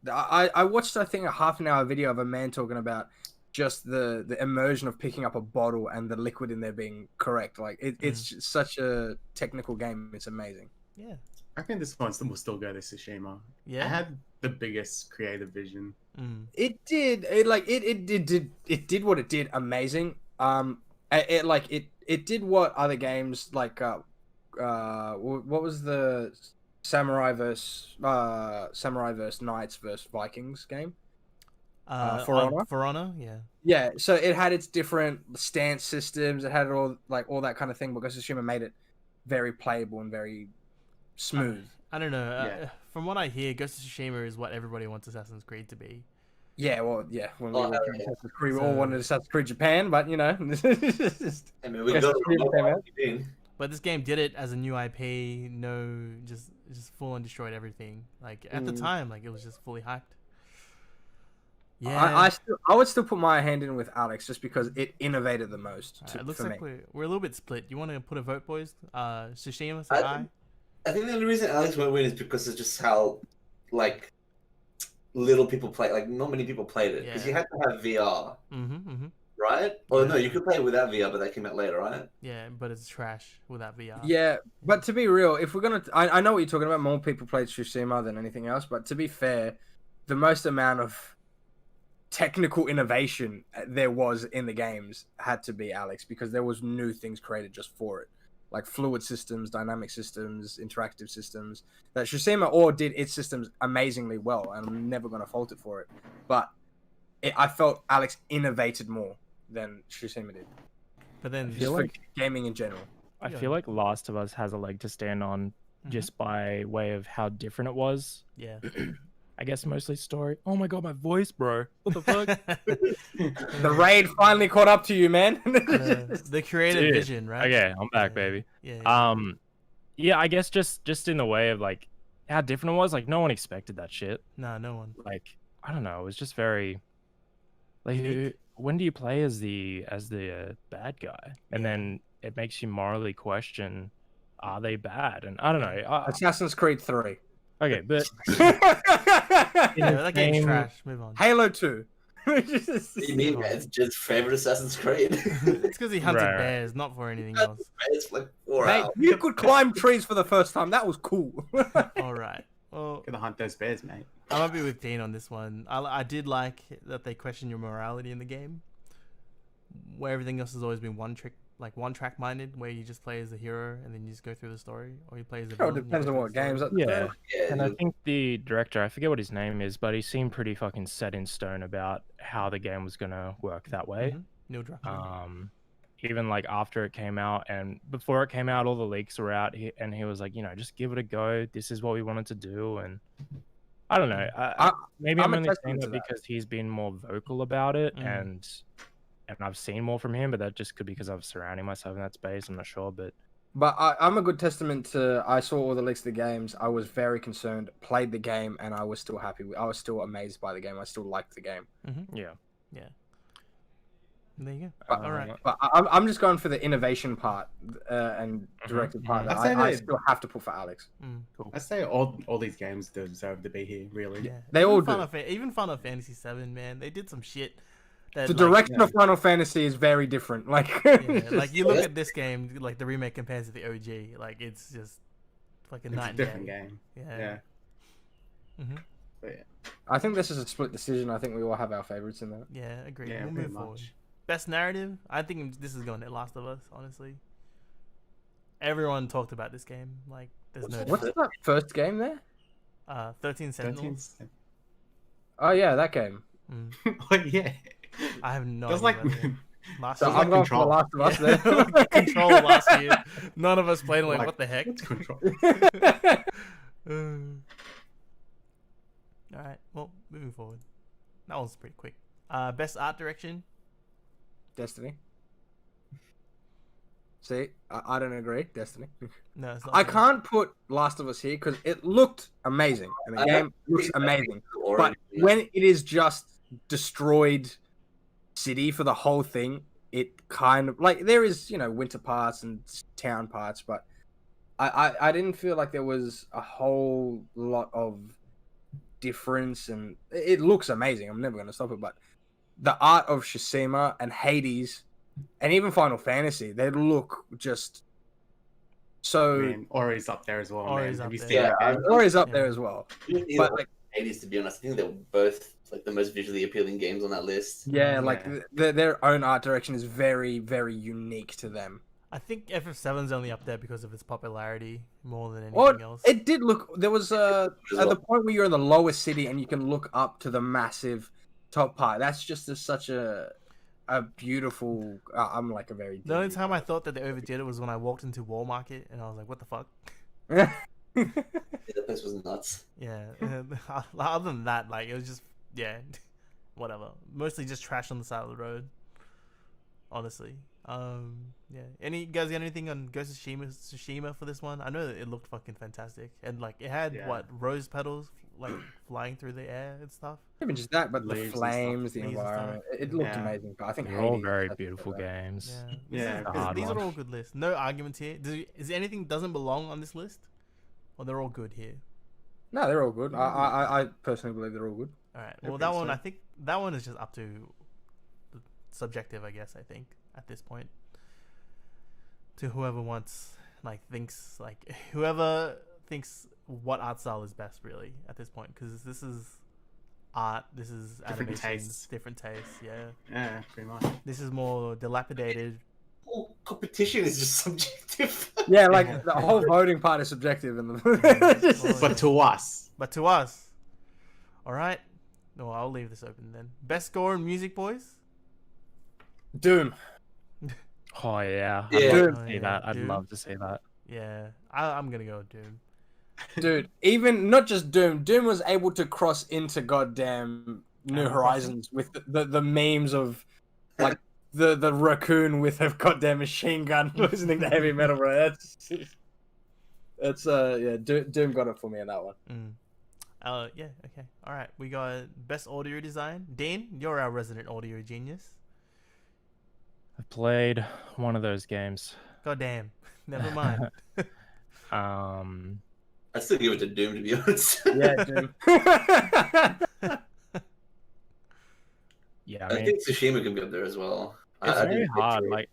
Speaker 1: I watched I think a half an hour video of a man talking about just the immersion of picking up a bottle and the liquid in there being correct. Like it's such a technical game. It's amazing.
Speaker 5: Yeah.
Speaker 3: I think this one will still go to Tsushima. Yeah. It had the biggest creative vision.
Speaker 1: It did. It did what it did amazing. It did what other games like what was the Samurai versus Knights versus Vikings game? For
Speaker 5: Honor, yeah.
Speaker 1: Yeah, so it had its different stance systems. It had all that kind of thing. But Ghost of Tsushima made it very playable and very smooth.
Speaker 5: I don't know. From what I hear, Ghost of Tsushima is what everybody wants Assassin's Creed to be.
Speaker 1: Yeah, well, yeah. When we
Speaker 4: Oh,
Speaker 1: were
Speaker 4: hell
Speaker 1: playing
Speaker 4: yeah.
Speaker 1: Assassin's Creed, we all wanted Assassin's Creed Japan, but you know, it's just
Speaker 4: I mean, we
Speaker 1: Assassin's
Speaker 4: got it
Speaker 1: Creed
Speaker 4: on
Speaker 1: came
Speaker 4: mobile.
Speaker 1: out.
Speaker 4: What do you mean?
Speaker 5: But this game did it as a new IP. No, just full on destroyed everything. Like at the time, like it was just fully hyped. Yeah,
Speaker 1: I would still put my hand in with Alex just because it innovated the most.
Speaker 5: it looks
Speaker 1: for
Speaker 5: like
Speaker 1: me.
Speaker 5: we're a little bit split. You want to put a vote, boys? Tsushima, say aye.
Speaker 4: I think the only reason Alex won't win is because it's just how, like, little people play. Like, not many people played it because you had to have VR, right? Or no, you could play it without VR, but that came out later, right?
Speaker 5: Yeah, but it's trash without VR.
Speaker 1: Yeah, but to be real, if we're gonna, I know what you're talking about. More people played Tsushima than anything else, but to be fair, the most amount of technical innovation there was in the games had to be Alex because there was new things created just for it, like fluid systems, dynamic systems, interactive systems. That Tsushima all did its systems amazingly well, and I'm never gonna fault it for it. But I felt Alex innovated more than Tsushima did.
Speaker 5: But then
Speaker 1: just for gaming in general.
Speaker 2: I feel like Last of Us has a leg to stand on just by way of how different it was.
Speaker 5: Yeah.
Speaker 2: I guess mostly story. Oh my god, my voice, bro. What the fuck?
Speaker 1: The raid finally caught up to you, man.
Speaker 5: The creative vision, right?
Speaker 2: Okay, I'm back, baby.
Speaker 5: Yeah.
Speaker 2: Yeah, I guess just in the way of like how different it was. Like no one expected that shit.
Speaker 5: Nah, no one.
Speaker 2: Like I don't know. It was just very like when do you play as the bad guy, and then it makes you morally question, are they bad? And I don't know.
Speaker 1: Assassin's Creed 3.
Speaker 2: Okay, but
Speaker 5: that game's trash. Move on.
Speaker 1: Halo 2.
Speaker 4: What do you mean, man? It's just favorite Assassin's Creed.
Speaker 5: It's because he hunted bears, not for anything else.
Speaker 4: It's like 4
Speaker 1: Mate,
Speaker 4: hours.
Speaker 1: you could climb trees for the first time. That was cool.
Speaker 5: All right. Well,
Speaker 3: Gonna hunt those bears, mate.
Speaker 5: I might be with Dean on this one. I did like that they question your morality in the game, where everything else has always been one track minded, where you just play as the hero and then you just go through the story, or you play as the villain.
Speaker 1: It depends on what games.
Speaker 2: Yeah, and I think the director, I forget what his name is, but he seemed pretty fucking set in stone about how the game was gonna work that way.
Speaker 5: Neil Druckmann.
Speaker 2: Even like after it came out and before it came out, all the leaks were out, and he was like, you know, just give it a go. This is what we wanted to do, and I don't know. Maybe I'm only saying that because he's been more vocal about it, and I've seen more from him, but that just could be because I'm surrounding myself in that space. I'm not sure, but
Speaker 1: I'm a good testament to. I saw all the leaks of the games. I was very concerned. Played the game, and I was still happy. I was still amazed by the game. I still liked the game.
Speaker 2: Yeah.
Speaker 5: There you go. All right.
Speaker 1: But I'm just going for the innovation part and directed part. That I still have to put for Alex.
Speaker 3: Cool. I say all these games deserve to be here. Really.
Speaker 5: Yeah.
Speaker 1: They all do.
Speaker 5: Even Final Fantasy VII, man, they did some shit.
Speaker 1: The direction of Final Fantasy is very different. Like,
Speaker 5: like you look at this game, like the remake compared to the OG, like it's just like a night and day.
Speaker 3: Different game. Yeah.
Speaker 1: But yeah. I think this is a split decision. I think we all have our favorites in that.
Speaker 5: Yeah, agreed.
Speaker 3: Yeah,
Speaker 5: we'll move forward. Best narrative? I think this is going to Last of Us, honestly. Everyone talked about this game. Like, there's no.
Speaker 1: What's that first game there?
Speaker 5: 13 Sentinels.
Speaker 1: Oh yeah, that game.
Speaker 3: Yeah.
Speaker 5: I have no.
Speaker 3: It was
Speaker 5: idea
Speaker 3: like.
Speaker 1: Last so I'm going for the Last of Us there.
Speaker 5: Control last year. None of us played. Like, what the heck?
Speaker 3: What's Control?
Speaker 5: All right. Well, moving forward. That was pretty quick. Best art direction.
Speaker 1: Destiny. See, I don't agree. Destiny.
Speaker 5: No, it's not.
Speaker 1: I can't put Last of Us here because it looked amazing, and the game looks amazing. But when it is just destroyed city for the whole thing, it kind of like there is, you know, winter parts and town parts, but I didn't feel like there was a whole lot of difference, and it looks amazing. I'm never going to stop it, but the art of Tsushima and Hades and even Final Fantasy, they look just so.
Speaker 3: I mean, Ori's up there as well.
Speaker 5: Ori's
Speaker 3: man.
Speaker 5: up
Speaker 3: Have you
Speaker 5: there.
Speaker 3: seen that
Speaker 1: Yeah,
Speaker 3: game?
Speaker 1: Ori's up there as well.
Speaker 4: But like Hades, to be honest, I think they're both like the most visually appealing games on that list.
Speaker 1: Yeah, like their own art direction is very, very unique to them.
Speaker 5: I think FF7's only up there because of its popularity more than anything else.
Speaker 1: It did look. There was at the point where you're in the lowest city and you can look up to the massive top part. That's just such a beautiful. I'm like a very.
Speaker 5: The only time I thought that they overdid it was when I walked into Wall Market and I was like, "What the fuck."
Speaker 4: Yeah, that place was nuts.
Speaker 5: Yeah. Other than that, like it was just whatever. Mostly just trash on the side of the road. Honestly. Yeah. Any guys got anything on Ghost of Tsushima for this one? I know that it looked fucking fantastic, and like it had rose petals like flying through the air and stuff.
Speaker 1: Even just that, but the
Speaker 3: Leaves and
Speaker 1: flames, the
Speaker 5: Leaves and
Speaker 1: environment, it looked amazing. But I think
Speaker 2: they're all
Speaker 1: Hades
Speaker 2: very
Speaker 1: has to
Speaker 2: beautiful
Speaker 1: go there.
Speaker 2: games.
Speaker 5: Yeah. These are all good lists. No arguments here. Is there anything doesn't belong on this list, or they're all good here?
Speaker 1: No, they're all good. I personally believe they're all good.
Speaker 5: All right. Well, that one, I think that one is just up to subjective, I guess. I think at this point, to whoever thinks what art style is best, really, at this point, because this is art, this is
Speaker 3: Different
Speaker 5: animation,
Speaker 3: tastes.
Speaker 5: different tastes.
Speaker 3: Yeah, pretty much.
Speaker 5: This is more dilapidated.
Speaker 4: All competition is just subjective.
Speaker 1: Yeah, like the whole voting part is subjective, and
Speaker 3: But to us.
Speaker 5: All right. No, I'll leave this open then. Best score in music, boys.
Speaker 1: Doom.
Speaker 2: Oh yeah, I'd love to see that.
Speaker 5: Yeah, I'm gonna go with Doom.
Speaker 1: Dude, even not just Doom. Doom was able to cross into goddamn New Horizons with the memes of like the raccoon with a goddamn machine gun listening to heavy metal, bro. Doom got it for me in that one.
Speaker 5: Yeah, okay. All right, we got best audio design. Dean, you're our resident audio genius.
Speaker 2: I played one of those games.
Speaker 5: Goddamn. Never mind.
Speaker 4: I still give it to Doom, to be honest.
Speaker 1: Yeah, Doom.
Speaker 2: Yeah,
Speaker 4: I think Tsushima can be up there as well.
Speaker 2: It's very hard. Like,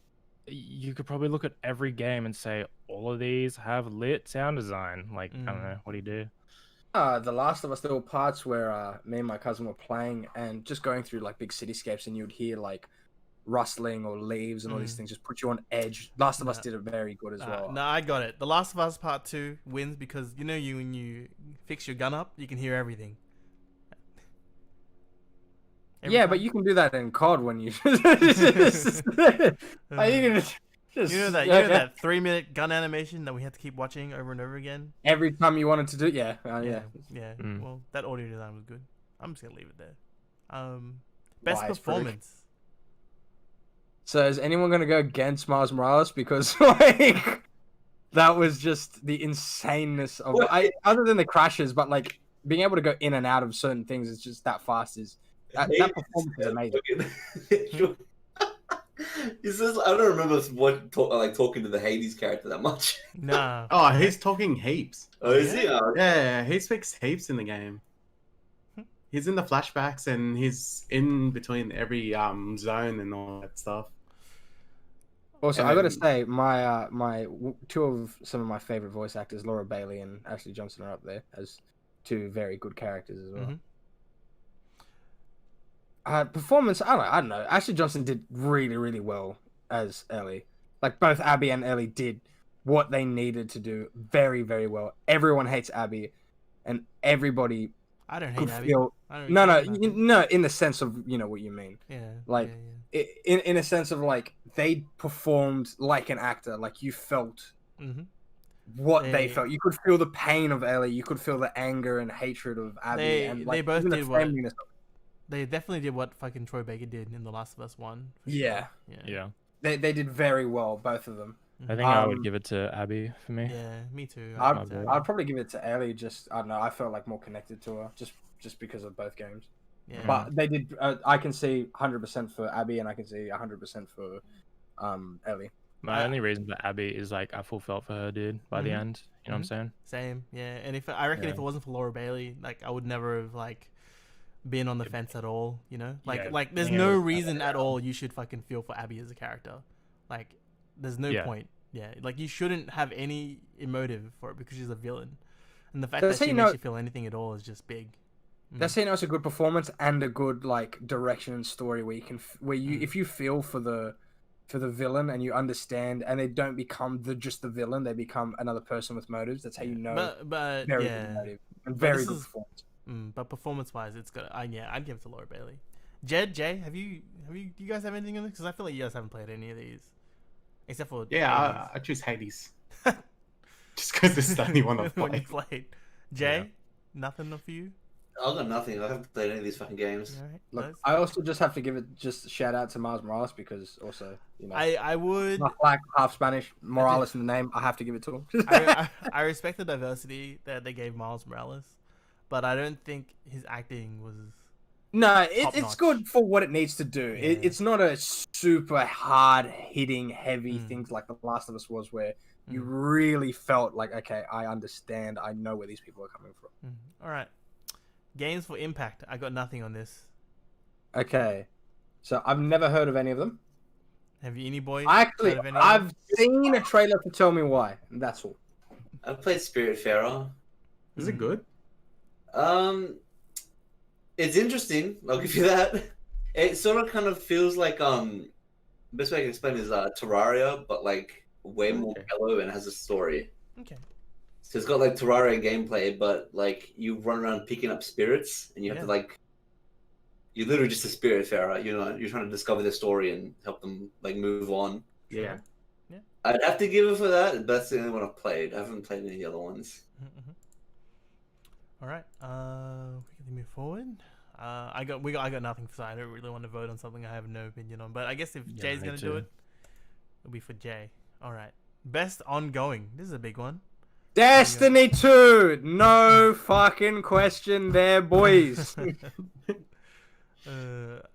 Speaker 2: you could probably look at every game and say all of these have lit sound design. Like, I don't know, what do you do?
Speaker 1: The Last of Us, there were parts where me and my cousin were playing and just going through like big cityscapes, and you'd hear like rustling or leaves and all these things just put you on edge. Last of Us did it very good as well.
Speaker 5: No, I got it. The Last of Us Part 2 wins because when you fix your gun up, you can hear everything.
Speaker 1: But you can do that in COD when you. You
Speaker 5: know that 3-minute gun animation that we had to keep watching over and over again.
Speaker 1: Every time you wanted to do, yeah.
Speaker 5: Well, that audio design was good. I'm just gonna leave it there. Best performance.
Speaker 1: So is anyone gonna go against Miles Morales because like that was just the insaneness of other than the crashes, but like being able to go in and out of certain things is just that fast. That performance is amazing.
Speaker 4: He says, I don't remember talking to the Hades character that much.
Speaker 5: Nah.
Speaker 3: Oh, he's talking heaps.
Speaker 4: Oh, is he?
Speaker 3: Yeah, he speaks heaps in the game. He's in the flashbacks and he's in between every zone and all that stuff.
Speaker 1: Also, I gotta say, my two of some of my favorite voice actors, Laura Bailey and Ashley Johnson, are up there as two very good characters as well. Performance, I don't know. Ashley Johnson did really, really well as Ellie. Like both Abby and Ellie did what they needed to do very, very well. Everyone hates Abby, and everybody.
Speaker 5: I don't hate Abby.
Speaker 1: No, in the sense of what you mean.
Speaker 5: Yeah.
Speaker 1: Like, in a sense of like they performed like an actor. Like you felt what they felt. You could feel the pain of Ellie. You could feel the anger and hatred of Abby.
Speaker 5: They both did what. They definitely did what fucking Troy Baker did in The Last of Us 1.
Speaker 1: Yeah. They did very well, both of them.
Speaker 2: I think I would give it to Abby for me.
Speaker 5: Yeah, me too.
Speaker 1: I'd probably give it to Ellie. Just I don't know. I felt like more connected to her just because of both games.
Speaker 5: Yeah.
Speaker 1: But they did. I can see 100% for Abby, and I can see 100% for Ellie.
Speaker 2: My only reason for Abby is like I full felt for her, dude. By the end, you know what I'm saying?
Speaker 5: Same. Yeah. And if it wasn't for Laura Bailey, like I would never have like been on the fence at all. You know, like there's no reason at all you should fucking feel for Abby as a character. Like there's no point. Yeah, like you shouldn't have any emotive for it because she's a villain, and the fact that she makes you feel anything at all is just big.
Speaker 1: That's saying it's a good performance and a good like direction and story where you if you feel for the villain and you understand, and they don't become just the villain, they become another person with motives. That's how you know.
Speaker 5: But
Speaker 1: very good motive and very good performance.
Speaker 5: But performance-wise, it's good. I'd give it to Laura Bailey. Jay, do you guys have anything on this? Because I feel like you guys haven't played any of these. Except for
Speaker 3: I choose Hades. Just because this is the only one I've played.
Speaker 5: Jay, nothing for you?
Speaker 4: I've got nothing. I haven't played any of these fucking games.
Speaker 5: All right,
Speaker 1: Look,
Speaker 5: nice.
Speaker 1: I also just have to give it just a shout out to Miles Morales because also,
Speaker 5: I would.
Speaker 1: half black, half Spanish, Morales in the name. I have to give it to him.
Speaker 5: I respect the diversity that they gave Miles Morales, but I don't think his acting was.
Speaker 1: No, it's good for what it needs to do.
Speaker 5: Yeah.
Speaker 1: It's not a super hard hitting, heavy things like The Last of Us was, where you really felt like, okay, I understand, I know where these people are coming from.
Speaker 5: All right, games for impact. I got nothing on this.
Speaker 1: Okay, so I've never heard of any of them.
Speaker 5: Have you any boys?
Speaker 1: Actually, I've seen a trailer to tell me why, and that's all.
Speaker 4: I've played Spiritfarer.
Speaker 3: Is it good?
Speaker 4: It's interesting. I'll give you that. It sort of kind of feels like best way I can explain is Terraria, but like way more mellow and has a story.
Speaker 5: Okay.
Speaker 4: So it's got like Terraria gameplay, but like you run around picking up spirits, and you have to like. You're literally just a Spiritfarer. You're trying to discover their story and help them like move on.
Speaker 3: Yeah.
Speaker 5: Yeah.
Speaker 4: I'd have to give it for that. But that's the only one I've played. I haven't played any of the other ones.
Speaker 5: All right. We can move forward. I got nothing, so I don't really want to vote on something I have no opinion on. But I guess if Jay's gonna do it, it'll be for Jay. All right. Best ongoing. This is a big one.
Speaker 1: Destiny 2! No fucking question there, boys.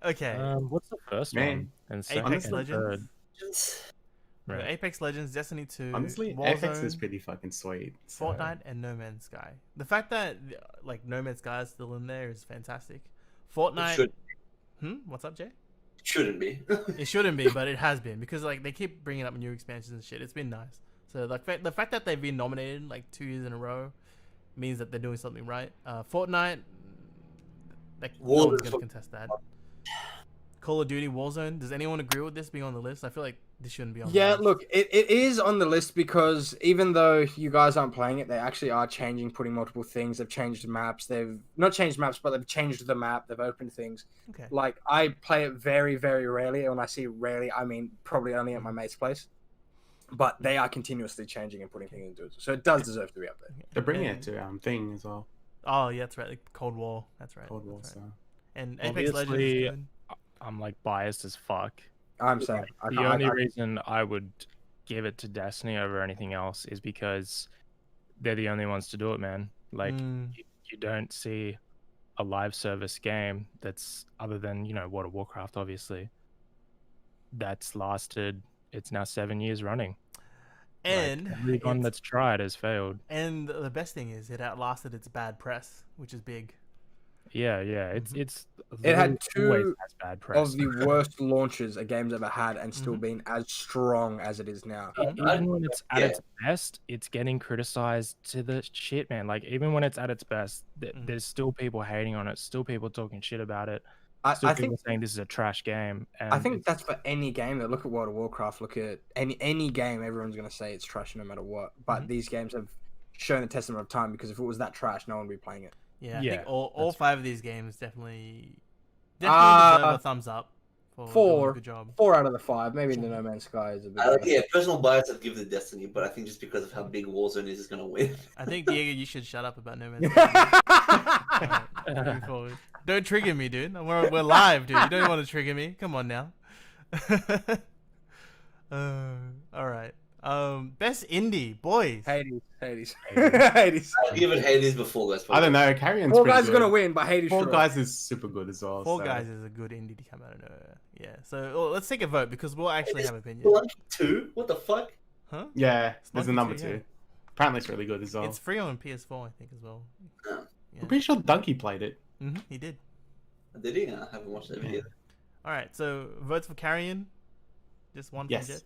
Speaker 5: Okay.
Speaker 2: What's the first one? And
Speaker 5: Apex
Speaker 2: and
Speaker 5: Legends.
Speaker 2: Right.
Speaker 5: Apex Legends, Destiny 2,
Speaker 3: Honestly,
Speaker 5: Warzone,
Speaker 3: Apex is pretty fucking sweet. So.
Speaker 5: Fortnite, and No Man's Sky. The fact that like No Man's Sky is still in there is fantastic. Fortnite. What's up, Jay?
Speaker 4: Shouldn't be.
Speaker 5: It shouldn't be, but it has been because like they keep bringing up new expansions and shit. It's been nice. So like the fact that they've been nominated like 2 years in a row means that they're doing something right. Fortnite, like no one's gonna contest that. Call of Duty Warzone. Does anyone agree with this being on the list? I feel like this shouldn't be on the list.
Speaker 1: Look, it is on the list because even though you guys aren't playing it, they actually are changing, putting multiple things. They've changed maps. They've not changed maps, but they've changed the map. They've opened things.
Speaker 5: Okay.
Speaker 1: Like, I play it very, very rarely. And when I say rarely, I mean probably only at my mate's place. But they are continuously changing and putting things into it. So it does deserve to be up there.
Speaker 3: They're bringing it to Thing as well.
Speaker 5: Oh, yeah, that's right. Like Cold War. That's right.
Speaker 3: Cold War,
Speaker 5: right.
Speaker 3: so.
Speaker 5: And Apex Legends is good.
Speaker 2: I'm like biased as fuck.
Speaker 1: I'm saying
Speaker 2: the only reason I would give it to Destiny over anything else is because they're the only ones to do it, man. Like you don't see a live service game that's other than World of Warcraft, obviously. That's lasted. It's now 7 years running.
Speaker 5: And
Speaker 2: like, everyone that's tried has failed.
Speaker 5: And the best thing is it outlasted its bad press, which is big.
Speaker 2: Yeah. It
Speaker 1: had two
Speaker 2: bad press.
Speaker 1: of the worst launches a game's ever had, and still been as strong as it is now.
Speaker 2: Even when it's at its best, it's getting criticized to the shit, man. Like even when it's at its best, there's still people hating on it, still people talking shit about it. I think saying this is a trash game. And
Speaker 1: I think that's for any game. Look at World of Warcraft. Look at any game. Everyone's gonna say it's trash no matter what. But these games have shown a testament of time, because if it was that trash, no one would be playing it.
Speaker 5: Yeah, I think all 5 of these games definitely deserve a thumbs up for doing a good job.
Speaker 1: 4 out of the 5. Maybe the No Man's Sky is a bit.
Speaker 4: Personal bias, I'd give it to Destiny, but I think just because of how big Warzone is going to win.
Speaker 5: I think Diego, you should shut up about No Man's Sky. Moving forward. Don't trigger me, dude. We're live, dude. You don't want to trigger me. Come on now. All right. Best indie, boys.
Speaker 1: Hades.
Speaker 4: Hades. I'll give it Hades before Guys.
Speaker 3: I don't know. Carrion's
Speaker 1: Fall Guys is gonna win, but Hades.
Speaker 3: Fall Guys is super good as well.
Speaker 5: Fall Guys is a good indie to come out of nowhere. Yeah. So let's take a vote because we'll actually have opinions.
Speaker 4: Blood 2? What the fuck?
Speaker 5: Huh?
Speaker 3: Yeah. There's a number 2. Yeah. Apparently, it's really good as well.
Speaker 5: It's free on PS4, I think, as well.
Speaker 4: Yeah.
Speaker 3: I'm pretty sure Donkey played it.
Speaker 5: He did.
Speaker 4: Did he? I haven't watched that video.
Speaker 5: All right. So votes for Carrion. Just one.
Speaker 3: Yes.
Speaker 5: From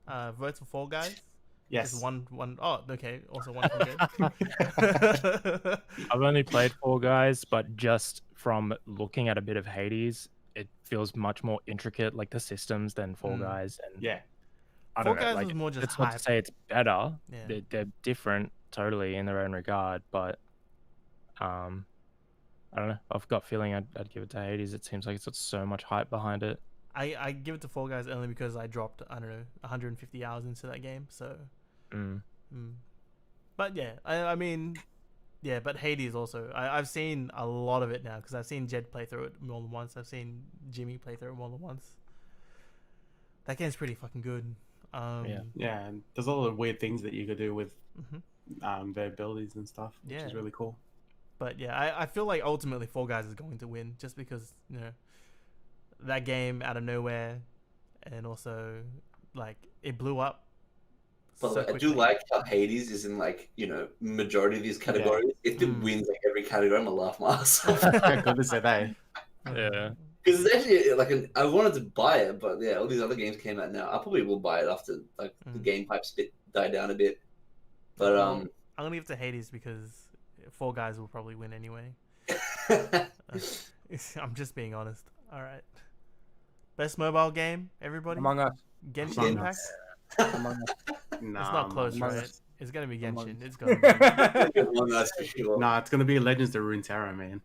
Speaker 5: Jet. Votes for Fall Guys.
Speaker 3: Yes.
Speaker 5: Just one. Oh, okay. Also one from Jet.
Speaker 2: I've only played Fall Guys, but just from looking at a bit of Hades, it feels much more intricate, like the systems, than Fall Guys. And
Speaker 3: yeah,
Speaker 2: I don't
Speaker 5: Fall Guys
Speaker 2: know. Like,
Speaker 5: was more just
Speaker 2: it's not to say it's better.
Speaker 5: Yeah.
Speaker 2: They're different, totally in their own regard. But I don't know. I've got a feeling I'd give it to Hades. It seems like it's got so much hype behind it.
Speaker 5: I give it to Fall Guys only because I dropped 150 hours into that game. So, but yeah, I mean, Yeah, but Hades also. I've seen a lot of it now because I've seen Jed play through it more than once. I've seen Jimmy play through it more than once. That game's pretty fucking good.
Speaker 3: Yeah, and there's a lot of weird things that you could do with their abilities and stuff, which is really cool.
Speaker 5: But yeah, I feel like ultimately Fall Guys is going to win just because, you know, that game out of nowhere, and also like it blew up.
Speaker 4: But so I do like how Hades is in, like, you know, majority of these categories. If it wins like every category, I'm gonna laugh my ass off.
Speaker 3: Good to say that.
Speaker 2: Yeah.
Speaker 4: Because it's actually like I wanted to buy it, but yeah, all these other games came out now. I probably will buy it after like the game hype die down a bit. But
Speaker 5: well, I'm gonna give it to Hades because Fall Guys will probably win anyway. I'm just being honest. All right. Best mobile game, everybody.
Speaker 1: Among Us.
Speaker 5: Genshin Impact.
Speaker 1: Among Us.
Speaker 3: Nah,
Speaker 5: it's not close,
Speaker 1: Among
Speaker 5: right?
Speaker 1: Us.
Speaker 5: It's gonna be Genshin. It's gonna be.
Speaker 4: Among Us for sure.
Speaker 3: Nah, it's gonna be Legends of Runeterra, man.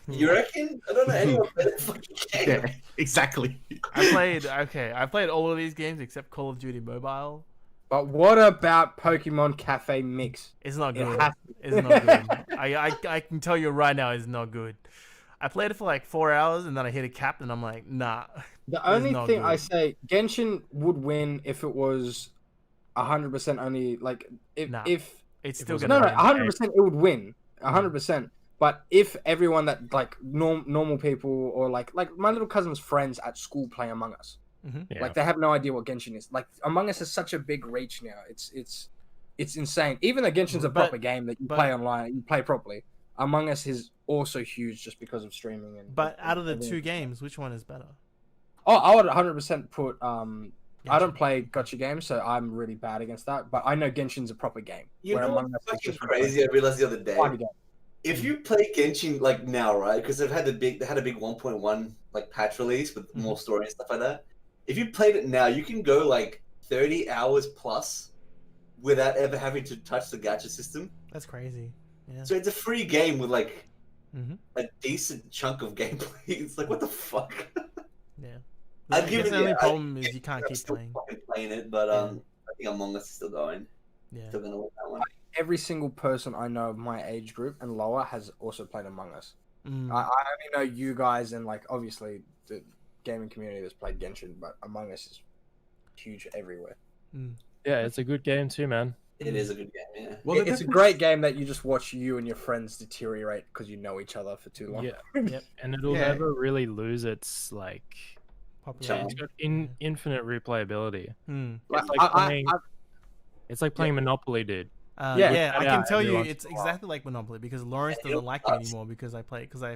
Speaker 4: You reckon? I don't know anyone play that fucking game.
Speaker 3: Yeah, exactly.
Speaker 5: I played all of these games except Call of Duty Mobile.
Speaker 1: But what about Pokemon Cafe Mix?
Speaker 5: It's not good. It's not good. I can tell you right now, it's not good. I played it for like 4 hours and then I hit a cap and I'm like, nah.
Speaker 1: The only thing I say, Genshin would win if it was 100% only like if
Speaker 5: it's still gonna
Speaker 1: 100% it would win 100%. But if everyone that like normal people or like my little cousin's friends at school play Among Us, like they have no idea what Genshin is. Like Among Us has such a big reach now. It's insane. Even though Genshin's a proper game that you play online, you play properly. Among Us is also huge just because of streaming.
Speaker 5: But out of the two games, which one is better?
Speaker 1: Oh, I would 100% put I don't play gotcha games, so I'm really bad against that. But I know Genshin's a proper game.
Speaker 4: You know what's fucking crazy? I realized the other day. If you play Genshin like now, right? Because they had a big 1.1 like patch release with more story and stuff like that. If you played it now, you can go like 30 hours plus without ever having to touch the gacha system.
Speaker 5: That's crazy. Yeah.
Speaker 4: So it's a free game with like a decent chunk of gameplay. It's like, what the fuck?
Speaker 5: Yeah.
Speaker 4: I'd give it.
Speaker 5: The only problem is you can't keep
Speaker 4: playing it, but I think Among Us is still going.
Speaker 5: Yeah.
Speaker 4: Still gonna win that one.
Speaker 1: Every single person I know of my age group and lower has also played Among Us. I only know you guys and like obviously the gaming community that's played Genshin, but Among Us is huge everywhere.
Speaker 2: Yeah, it's a good game too, man.
Speaker 4: It is a good game, yeah.
Speaker 1: Well, it's a great game that you just watch you and your friends deteriorate because you know each other for too long.
Speaker 2: Yeah, yep. And it'll never really lose its like
Speaker 5: popularity.
Speaker 2: It's got infinite replayability. It's like playing Monopoly, dude.
Speaker 5: I can tell you it's exactly like Monopoly because Lawrence doesn't like it anymore because I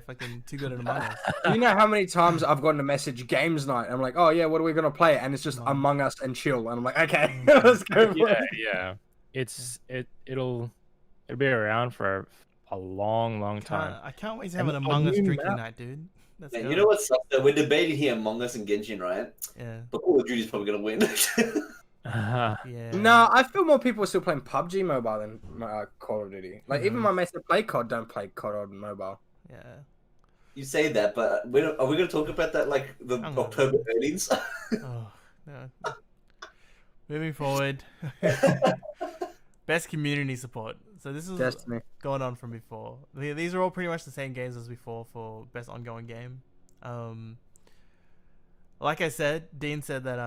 Speaker 5: fucking too good at Among Us.
Speaker 1: Do you know how many times I've gotten a message games night? I'm like, oh yeah, what are we gonna play? And it's just Among Us and chill. And I'm like, okay, let's go.
Speaker 2: Yeah. It'll be around for a long time.
Speaker 5: I can't wait to have an Among Us drinking night, dude.
Speaker 4: Man, you know what sucks? We're debating here Among Us and Genshin, right?
Speaker 5: Yeah.
Speaker 4: But Call of Duty's probably gonna win.
Speaker 5: Yeah.
Speaker 1: No, I feel more people are still playing PUBG mobile than Call of Duty. Like even my mates that play COD don't play COD on mobile.
Speaker 5: Yeah.
Speaker 4: You say that, but are we going to talk about that like the October earnings?
Speaker 5: Oh no. Moving forward. Best community support. So this is
Speaker 1: Destiny. Going
Speaker 5: on from before. These are all pretty much the same games as before for best ongoing game. Like I said, Dean said that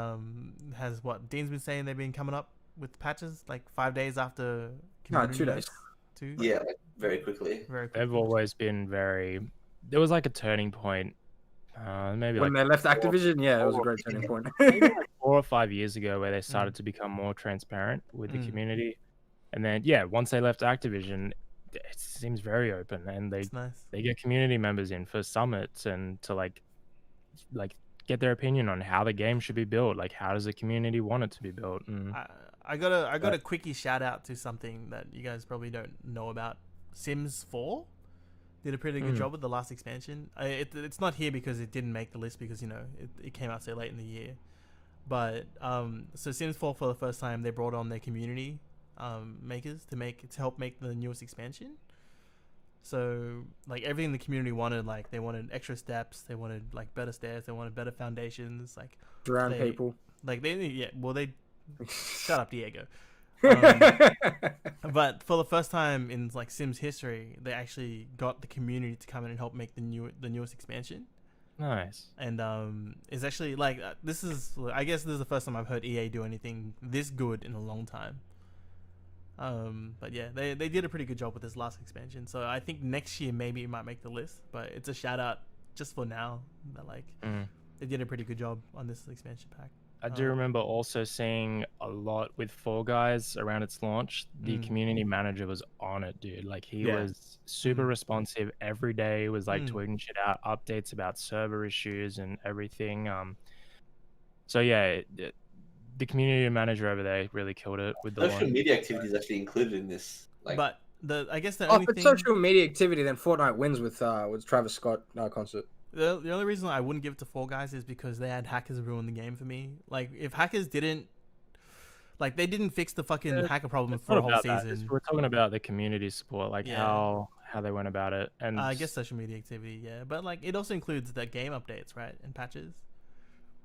Speaker 5: Dean's been saying they've been coming up with patches like 5 days after.
Speaker 1: No, 2 days.
Speaker 4: Yeah, like, very quickly.
Speaker 2: They've always been very. There was like a turning point. Maybe
Speaker 1: when they left Activision, it was a great turning point.
Speaker 2: Maybe like 4 or 5 years ago, where they started to become more transparent with the community, and then once they left Activision, it seems very open, and they get community members in for summits and to like get their opinion on how the game should be built. Like, how does the community want it to be built? And
Speaker 5: I got a quickie shout out to something that you guys probably don't know about. Sims 4 did a pretty good job with the last expansion. It's not here because it didn't make the list because it came out so late in the year. But so Sims 4 for the first time they brought on their community makers to help make the newest expansion. So like everything the community wanted, like they wanted extra steps, they wanted like better stairs, they wanted better foundations, like
Speaker 1: drown people.
Speaker 5: Like they shut up, Diego. But for the first time in like Sims history, they actually got the community to come in and help make the newest expansion.
Speaker 2: Nice.
Speaker 5: And it's actually like this is, I guess this is the first time I've heard EA do anything this good in a long time. But yeah, they did a pretty good job with this last expansion. So I think next year maybe it might make the list, but it's a shout out just for now that like they did a pretty good job on this expansion pack.
Speaker 2: I do remember also seeing a lot with Fall Guys around its launch. The community manager was on it, dude. Like he was super responsive every day. Was like tweeting shit out, updates about server issues and everything. So yeah, the community manager over there really killed it with the
Speaker 4: social media activities actually included in this. Like,
Speaker 5: but I guess the only thing
Speaker 1: social media activity, then Fortnite wins with Travis Scott concert.
Speaker 5: The only reason I wouldn't give it to Fall Guys is because they had hackers ruin the game for me. Like, if hackers didn't, like, they didn't fix the fucking hacker problem for a whole season.
Speaker 2: We're talking about the community support, like how they went about it, and
Speaker 5: I guess social media activity, but like it also includes the game updates, right, and patches.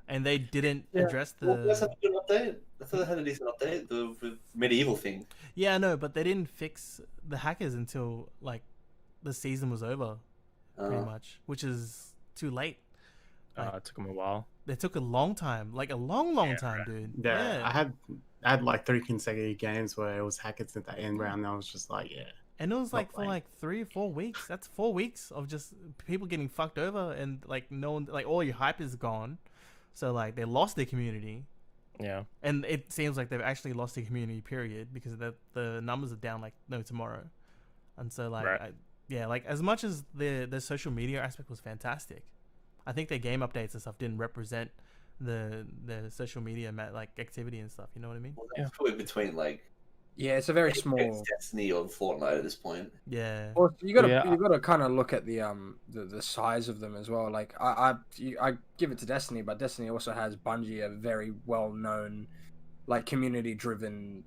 Speaker 5: And they didn't address the.
Speaker 4: Well, that's a good update. I thought they had a decent update, the medieval thing.
Speaker 5: Yeah, I know, but they didn't fix the hackers until like the season was over, pretty much, which is too late. Like,
Speaker 2: it took them a while.
Speaker 5: They took a long time, like a long time, dude.
Speaker 3: Yeah, I had like 3 consecutive games where it was hackers at the end round. And I was just like,
Speaker 5: and it was like for like 3 or 4 weeks. That's 4 weeks of just people getting fucked over, and like no one, like all your hype is gone. So like they lost their community.
Speaker 2: Yeah.
Speaker 5: And it seems like they've actually lost their community, period, because the numbers are down like no tomorrow. And so like like as much as the social media aspect was fantastic, I think their game updates and stuff didn't represent the social media like activity and stuff. You know what I mean?
Speaker 4: Well, that's probably between like
Speaker 1: it's a very small
Speaker 4: Destiny or Fortnite at this point.
Speaker 5: Yeah.
Speaker 1: Well, you gotta kind of look at the size of them as well. Like I give it to Destiny, but Destiny also has Bungie, a very well known, like community driven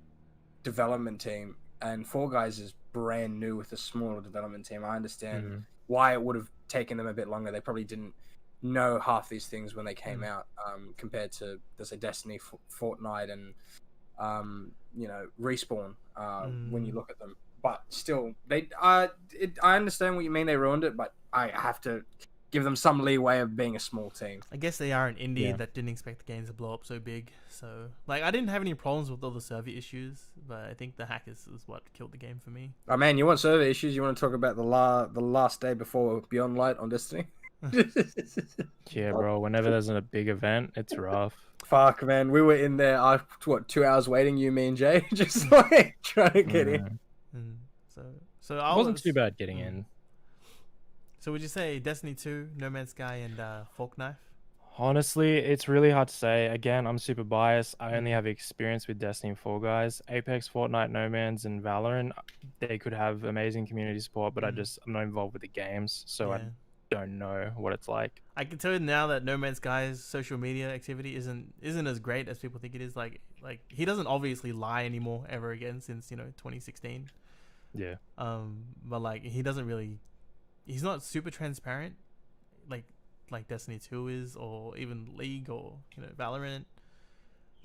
Speaker 1: development team, and Fall Guys is brand new with a smaller development team. I understand why it would have taken them a bit longer. They probably didn't know half these things when they came out, compared to there's a Destiny, Fortnite, and Respawn, when you look at them. But still, I understand what you mean. They ruined it, but I have to give them some leeway of being a small team.
Speaker 5: I guess they are an indie that didn't expect the games to blow up so big. So, like, I didn't have any problems with all the server issues, but I think the hackers is what killed the game for me.
Speaker 1: Oh man, you want server issues? You want to talk about the last day before Beyond Light on Destiny?
Speaker 2: Yeah, bro. Whenever there's a big event, it's rough.
Speaker 1: Fuck, man. We were in there, 2 hours waiting, you, me, and Jay, just like trying to get in.
Speaker 5: So
Speaker 2: it wasn't too bad getting in.
Speaker 5: So would you say Destiny 2, No Man's Sky, and Fork Knife?
Speaker 2: Honestly, it's really hard to say. Again, I'm super biased. I only have experience with Destiny and Fall Guys. Apex, Fortnite, No Man's, and Valorant, they could have amazing community support, but I'm not involved with the games, so I don't know what it's like.
Speaker 5: I can tell you now that No Man's Sky's social media activity isn't as great as people think it is. Like he doesn't obviously lie anymore ever again since 2016.
Speaker 2: Yeah.
Speaker 5: But like he doesn't really, he's not super transparent, like Destiny 2 is, or even League, or Valorant.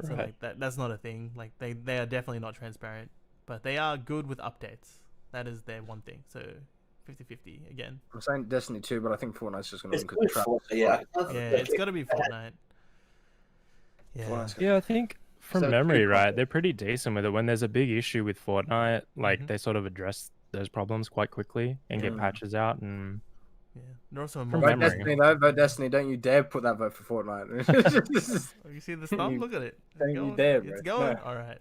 Speaker 5: So like that's not a thing. Like they are definitely not transparent, but they are good with updates. That is their one thing. So 50-50 again.
Speaker 1: I'm saying Destiny 2, but I think Fortnite's just going to win.
Speaker 5: It's got to be Fortnite.
Speaker 2: Yeah, I think from memory, right, they're pretty decent with it. When there's a big issue with Fortnite, like they sort of address those problems quite quickly and get patches out. And
Speaker 5: they're also
Speaker 1: vote Destiny, though. Vote Destiny. Don't you dare put that vote for Fortnite.
Speaker 5: You see the stump? Look at it.
Speaker 1: Don't you dare, bro.
Speaker 5: It's going. No. All right.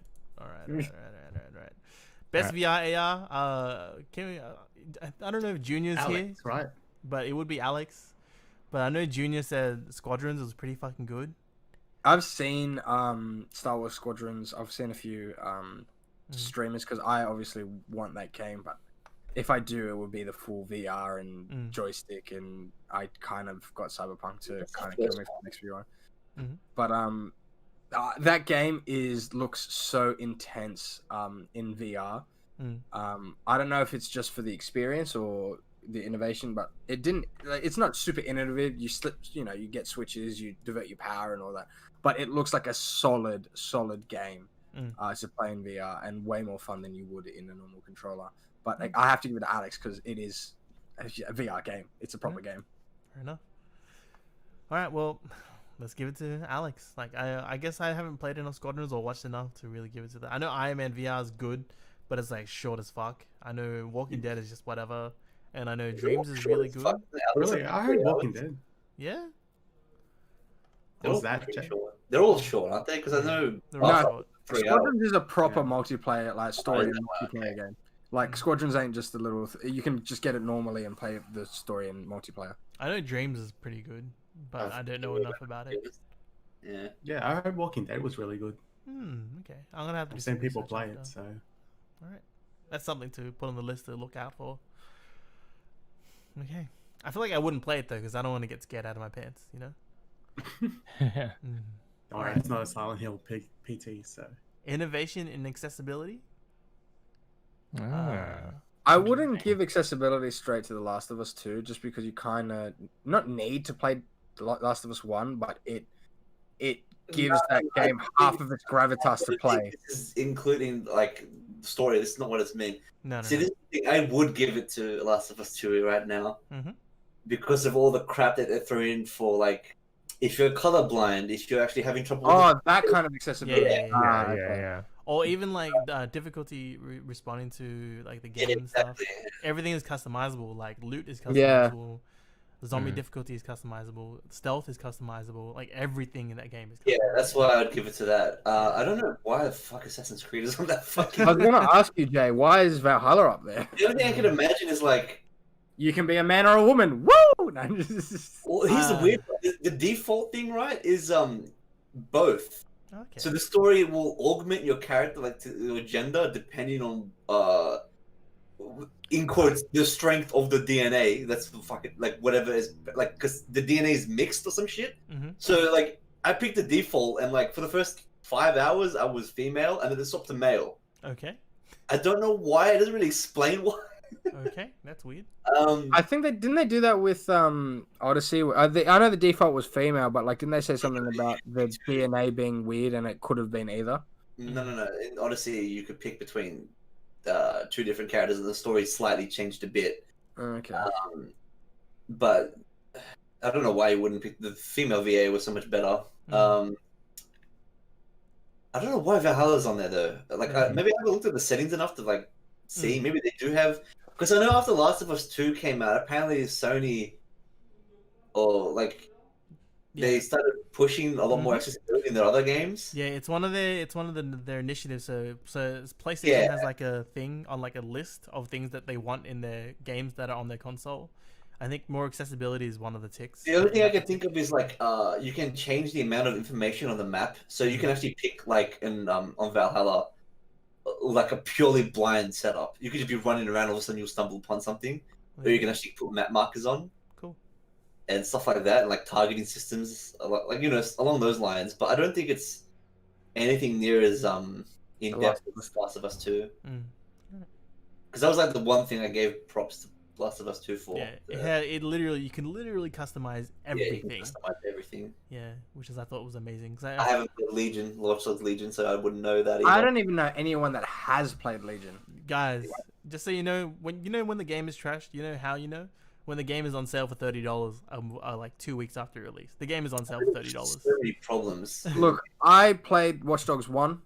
Speaker 5: Best VR AR. Can we? I don't know if Junior's
Speaker 3: Alex,
Speaker 5: here,
Speaker 3: right?
Speaker 5: But it would be Alex. But I know Junior said Squadrons was pretty fucking good.
Speaker 1: I've seen Star Wars Squadrons. I've seen a few streamers, because I obviously want that game, but if I do, it would be the full VR and joystick, and I kind of got Cyberpunk to kind of kill me for the next VR. But that game looks so intense in VR. I don't know if it's just for the experience or the innovation, but it's not super innovative. You slip, you get switches, you divert your power and all that, but it looks like a solid game. to play in VR, and way more fun than you would in a normal controller. But like, I have to give it to Alex because it is a VR game. It's a proper game.
Speaker 5: Fair enough. All right, well, let's give it to Alex. Like, I guess I haven't played enough Squadrons or watched enough to really give it to that. I know Iron Man VR is good, but it's like short as fuck. I know Walking Dead is just whatever, and I know Dreams is really good.
Speaker 3: Really, I heard Walking Dead.
Speaker 5: Yeah.
Speaker 3: Was that
Speaker 4: short? They're all short, aren't they? Because I know
Speaker 1: Squadrons is a proper multiplayer, like story and multiplayer game. Like Squadrons ain't just a little. You can just get it normally and play the story in multiplayer.
Speaker 5: I know Dreams is pretty good, but I don't know enough about it.
Speaker 3: Yeah, I heard Walking Dead was really good.
Speaker 5: Okay, I'm gonna have to.
Speaker 3: I've seen people play it, so.
Speaker 5: All right, that's something to put on the list to look out for. Okay, I feel like I wouldn't play it though because I don't want to get scared out of my pants. You know.
Speaker 3: All right, it's not a Silent Hill PT, so.
Speaker 5: Innovation in accessibility.
Speaker 1: I wouldn't give accessibility straight to The Last of Us 2 just because you kind of not need to play The Last of Us 1, but it gives that game half of its gravitas to play.
Speaker 4: This is including like story. This is not what it's meant.
Speaker 5: No.
Speaker 4: This thing, I would give it to Last of Us 2 right now because of all the crap that they throw in for like. If you're colorblind, if you're actually having trouble.
Speaker 1: That kind of accessibility.
Speaker 2: Yeah.
Speaker 5: Or even like difficulty responding to like the game and stuff. Everything is customizable. Like loot is customizable. Zombie difficulty is customizable. Stealth is customizable. Like everything in that game is customizable.
Speaker 4: Yeah, that's why I would give it to that. I don't know why the fuck Assassin's Creed is on that fucking.
Speaker 1: I was gonna ask you, Jay, why is Valhalla up there?
Speaker 4: The only thing I can imagine is like.
Speaker 1: You can be a man or a woman. Woo!
Speaker 4: Well, here's the weird. The default thing, right, is both.
Speaker 5: Okay.
Speaker 4: So the story will augment your character, like to your gender, depending on in quotes the strength of the DNA. That's fucking like whatever is like because the DNA is mixed or some shit. So like I picked the default, and like for the first 5 hours I was female, and then it swapped to male.
Speaker 5: Okay.
Speaker 4: I don't know why. It doesn't really explain why.
Speaker 5: Okay, that's weird.
Speaker 1: I think they do that with Odyssey. I know the default was female, but like didn't they say something about the DNA being weird and it could have been either?
Speaker 4: No. In Odyssey, you could pick between two different characters, and the story slightly changed a bit.
Speaker 1: Okay.
Speaker 4: But I don't know why you wouldn't pick the female VA was so much better. I don't know why Valhalla's on there though. Like maybe I haven't looked at the settings enough to like see. Maybe they do have. Because I know after Last of Us 2 came out, apparently Sony, they started pushing a lot more accessibility in their other games.
Speaker 5: Yeah, it's one of their initiatives. So PlayStation has like a thing on like a list of things that they want in their games that are on their console. I think more accessibility is one of the ticks.
Speaker 4: The other thing I can think of is like you can change the amount of information on the map, so you can actually pick like on Valhalla. Like a purely blind setup. You could just be running around, all of a sudden you'll stumble upon something, or you can actually put map markers on.
Speaker 5: Cool.
Speaker 4: And stuff like that, and like targeting systems, like along those lines. But I don't think it's anything near as in depth as Last of Us 2. Because that was like the one thing I gave props to Last of Us 2 for.
Speaker 5: Yeah, you can literally customize everything.
Speaker 4: Yeah, you can customize everything.
Speaker 5: Yeah, which I thought was amazing. Cause
Speaker 4: I haven't played Watch Dogs Legion, so I wouldn't know that either.
Speaker 1: I don't even know anyone that has played Legion.
Speaker 5: Guys, just so you know, when the game is trashed, you know how you know? When the game is on sale for $30, like 2 weeks after release. The game is on sale for $30.
Speaker 4: So many problems.
Speaker 1: Look, I played Watch Dogs 1.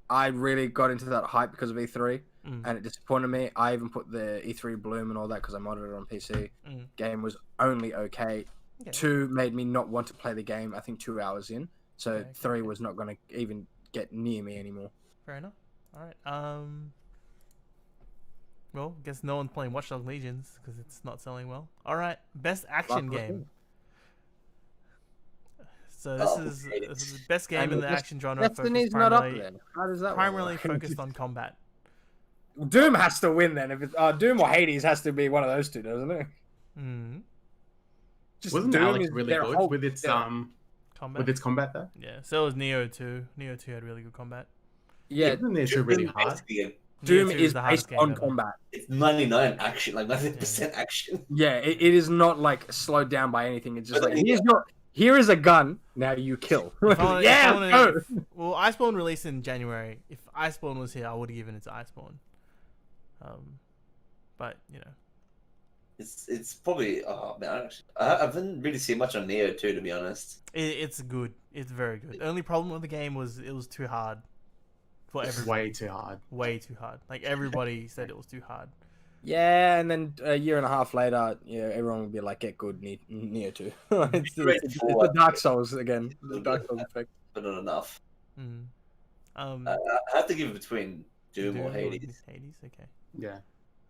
Speaker 1: I really got into that hype because of E3. And it disappointed me. I even put the E3 Bloom and all that because I modded it on PC. Game was only okay. 2 made me not want to play the game, I think 2 hours in. So 3 was not going to even get near me anymore.
Speaker 5: Fair enough. All right. Well, guess no one's playing Watch Dogs Legions because it's not selling well. All right. Best action game. So this is the best game in the action genre.
Speaker 1: Destiny's not up then. How does that
Speaker 5: primarily focused on combat.
Speaker 1: Doom has to win then. If it's Doom or Hades has to be one of those two, doesn't it?
Speaker 3: Just wasn't Doom Alex really good with its combat? With its combat though?
Speaker 5: Yeah, so was Neo 2. Neo 2 had really good combat.
Speaker 1: Yeah,
Speaker 3: isn't Neo 2 really hard?
Speaker 1: Doom is based on combat.
Speaker 4: It's 99 action, like 90% action.
Speaker 1: Yeah, it is not like slowed down by anything. It's just like Here is a gun. Now you kill.
Speaker 5: Well, Iceborne released in January. If Iceborne was here, I would have given it to Iceborne. But you know,
Speaker 4: it's probably. Oh man, I haven't really seen much on Neo 2, to be honest.
Speaker 5: It's good. It's very good. The only problem with the game was it was too hard for everybody.
Speaker 3: Way too hard.
Speaker 5: Way too hard. Like everybody said, it was too hard.
Speaker 1: Yeah, and then a year and a half later, everyone would be like, "Get good, Neo 2." It's the Dark Souls again. The Dark Souls effect,
Speaker 4: but not enough.
Speaker 5: Mm.
Speaker 4: I have to give it between Doom or Hades.
Speaker 5: Hades, okay.
Speaker 3: Yeah.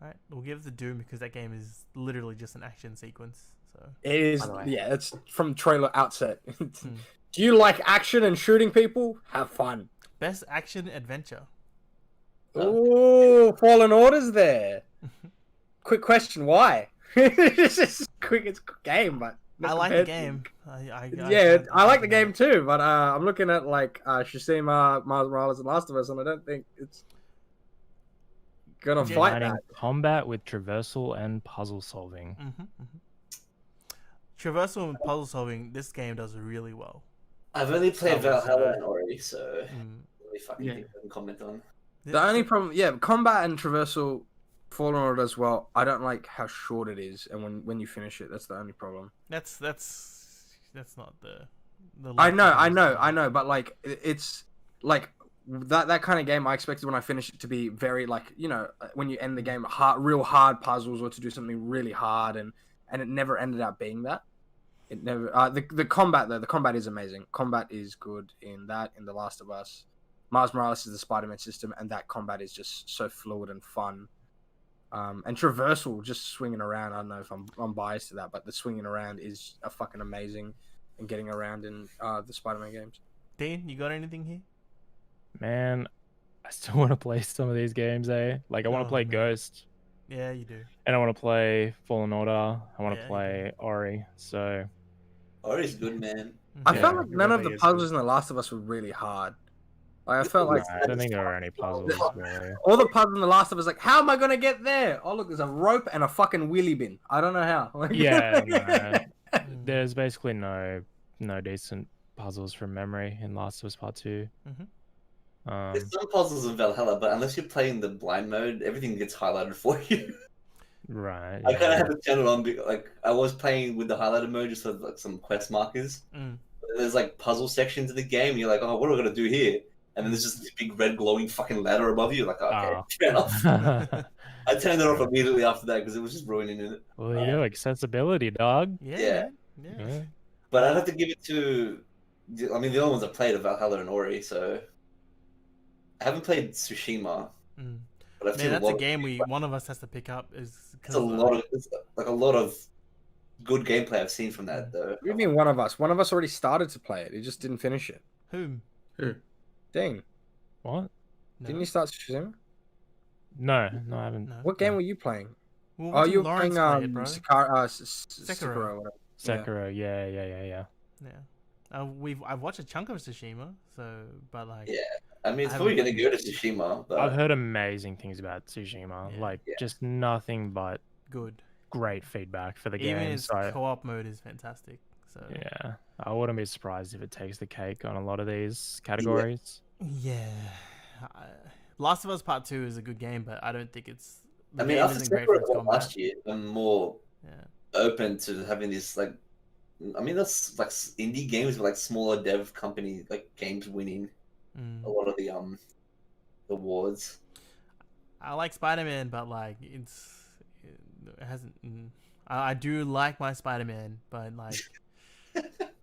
Speaker 5: All right, we'll give it to Doom because that game is literally just an action sequence. So
Speaker 1: it is. Yeah, it's from trailer outset. Do you like action and shooting people? Have fun.
Speaker 5: Best action adventure.
Speaker 1: Ooh, Fallen Order's there. Quick question: why? It's just quick. It's a game, but
Speaker 5: I like the game.
Speaker 1: I like the game too. But I'm looking at like Tsushima, Miles Morales, and Last of Us, and I don't think it's gonna fight that.
Speaker 2: Combat with traversal and puzzle solving.
Speaker 5: Traversal and puzzle solving. This game does really well.
Speaker 4: I've only played Valhalla and Ori, so really fucking think I can comment on.
Speaker 1: The only problem, combat and traversal, Fallen Order as well. I don't like how short it is, and when you finish it, that's the only problem.
Speaker 5: That's not the.
Speaker 1: I know, but like it's like that kind of game. I expected when I finish it to be very like when you end the game, real hard puzzles or to do something really hard, and it never ended up being that. It never. The combat though, the combat is amazing. Combat is good in The Last of Us. Miles Morales is the Spider-Man system, and that combat is just so fluid and fun. And traversal, just swinging around. I don't know if I'm biased to that, but the swinging around is a fucking amazing, and getting around in the Spider-Man games.
Speaker 5: Dean, you got anything here?
Speaker 2: Man, I still want to play some of these games, eh? Like I want to play Ghost.
Speaker 5: Yeah, you do.
Speaker 2: And I want to play Fallen Order. I want to play Ori. So
Speaker 4: Ori's good, man.
Speaker 1: I felt like none of the puzzles in The Last of Us were really hard. Like, I felt like
Speaker 2: I don't think there were any puzzles. Really.
Speaker 1: All the puzzles in The Last of Us, like, how am I gonna get there? Oh look, there's a rope and a fucking wheelie bin. I don't know how. Like,
Speaker 2: Yeah, no. There's basically no decent puzzles from memory in Last of Us Part 2.
Speaker 4: There's some puzzles in Valhalla, but unless you're playing the blind mode, everything gets highlighted for you.
Speaker 2: Right.
Speaker 4: I kind of had to turn it on. Like I was playing with the highlighted mode just for like some quest markers. There's like puzzle sections of the game, and you're like, oh, what am I gonna do here? And then there's just this big red glowing fucking ladder above you. Like, okay, turn off. I turned it off immediately after that because it was just ruining it.
Speaker 2: Well, you know, accessibility, dog.
Speaker 5: Yeah.
Speaker 4: But I'd have to give it to. I mean, the only ones I played are Valhalla and Ori, so I haven't played Tsushima. But I've seen
Speaker 5: that's a game one of us has to pick up. It's
Speaker 4: a lot of good gameplay I've seen from that though.
Speaker 1: What do you mean one of us? One of us already started to play it. He just didn't finish it.
Speaker 5: Who?
Speaker 1: Dang.
Speaker 2: What?
Speaker 5: No.
Speaker 1: Didn't you start Tsushima?
Speaker 2: No, I haven't.
Speaker 5: No.
Speaker 1: What game were you playing?
Speaker 5: Well,
Speaker 1: you were playing
Speaker 5: Sekiro.
Speaker 2: Sekiro. Yeah.
Speaker 5: I've watched a chunk of Tsushima, but like.
Speaker 4: Yeah. I mean, it's probably gonna go to Tsushima. But...
Speaker 2: I've heard amazing things about Tsushima. Just nothing but great feedback for the game.
Speaker 5: Even its co-op mode is fantastic. So
Speaker 2: yeah, I wouldn't be surprised if it takes the cake on a lot of these categories.
Speaker 5: Yeah. Last of Us Part 2 is a good game, but I don't think it's.
Speaker 4: I mean, after Sekiro last year, I'm more open to having this like. I mean, that's like indie games with like smaller dev company like games winning a lot of the awards.
Speaker 5: I like Spider-Man, but like it hasn't. I do like my Spider-Man, but like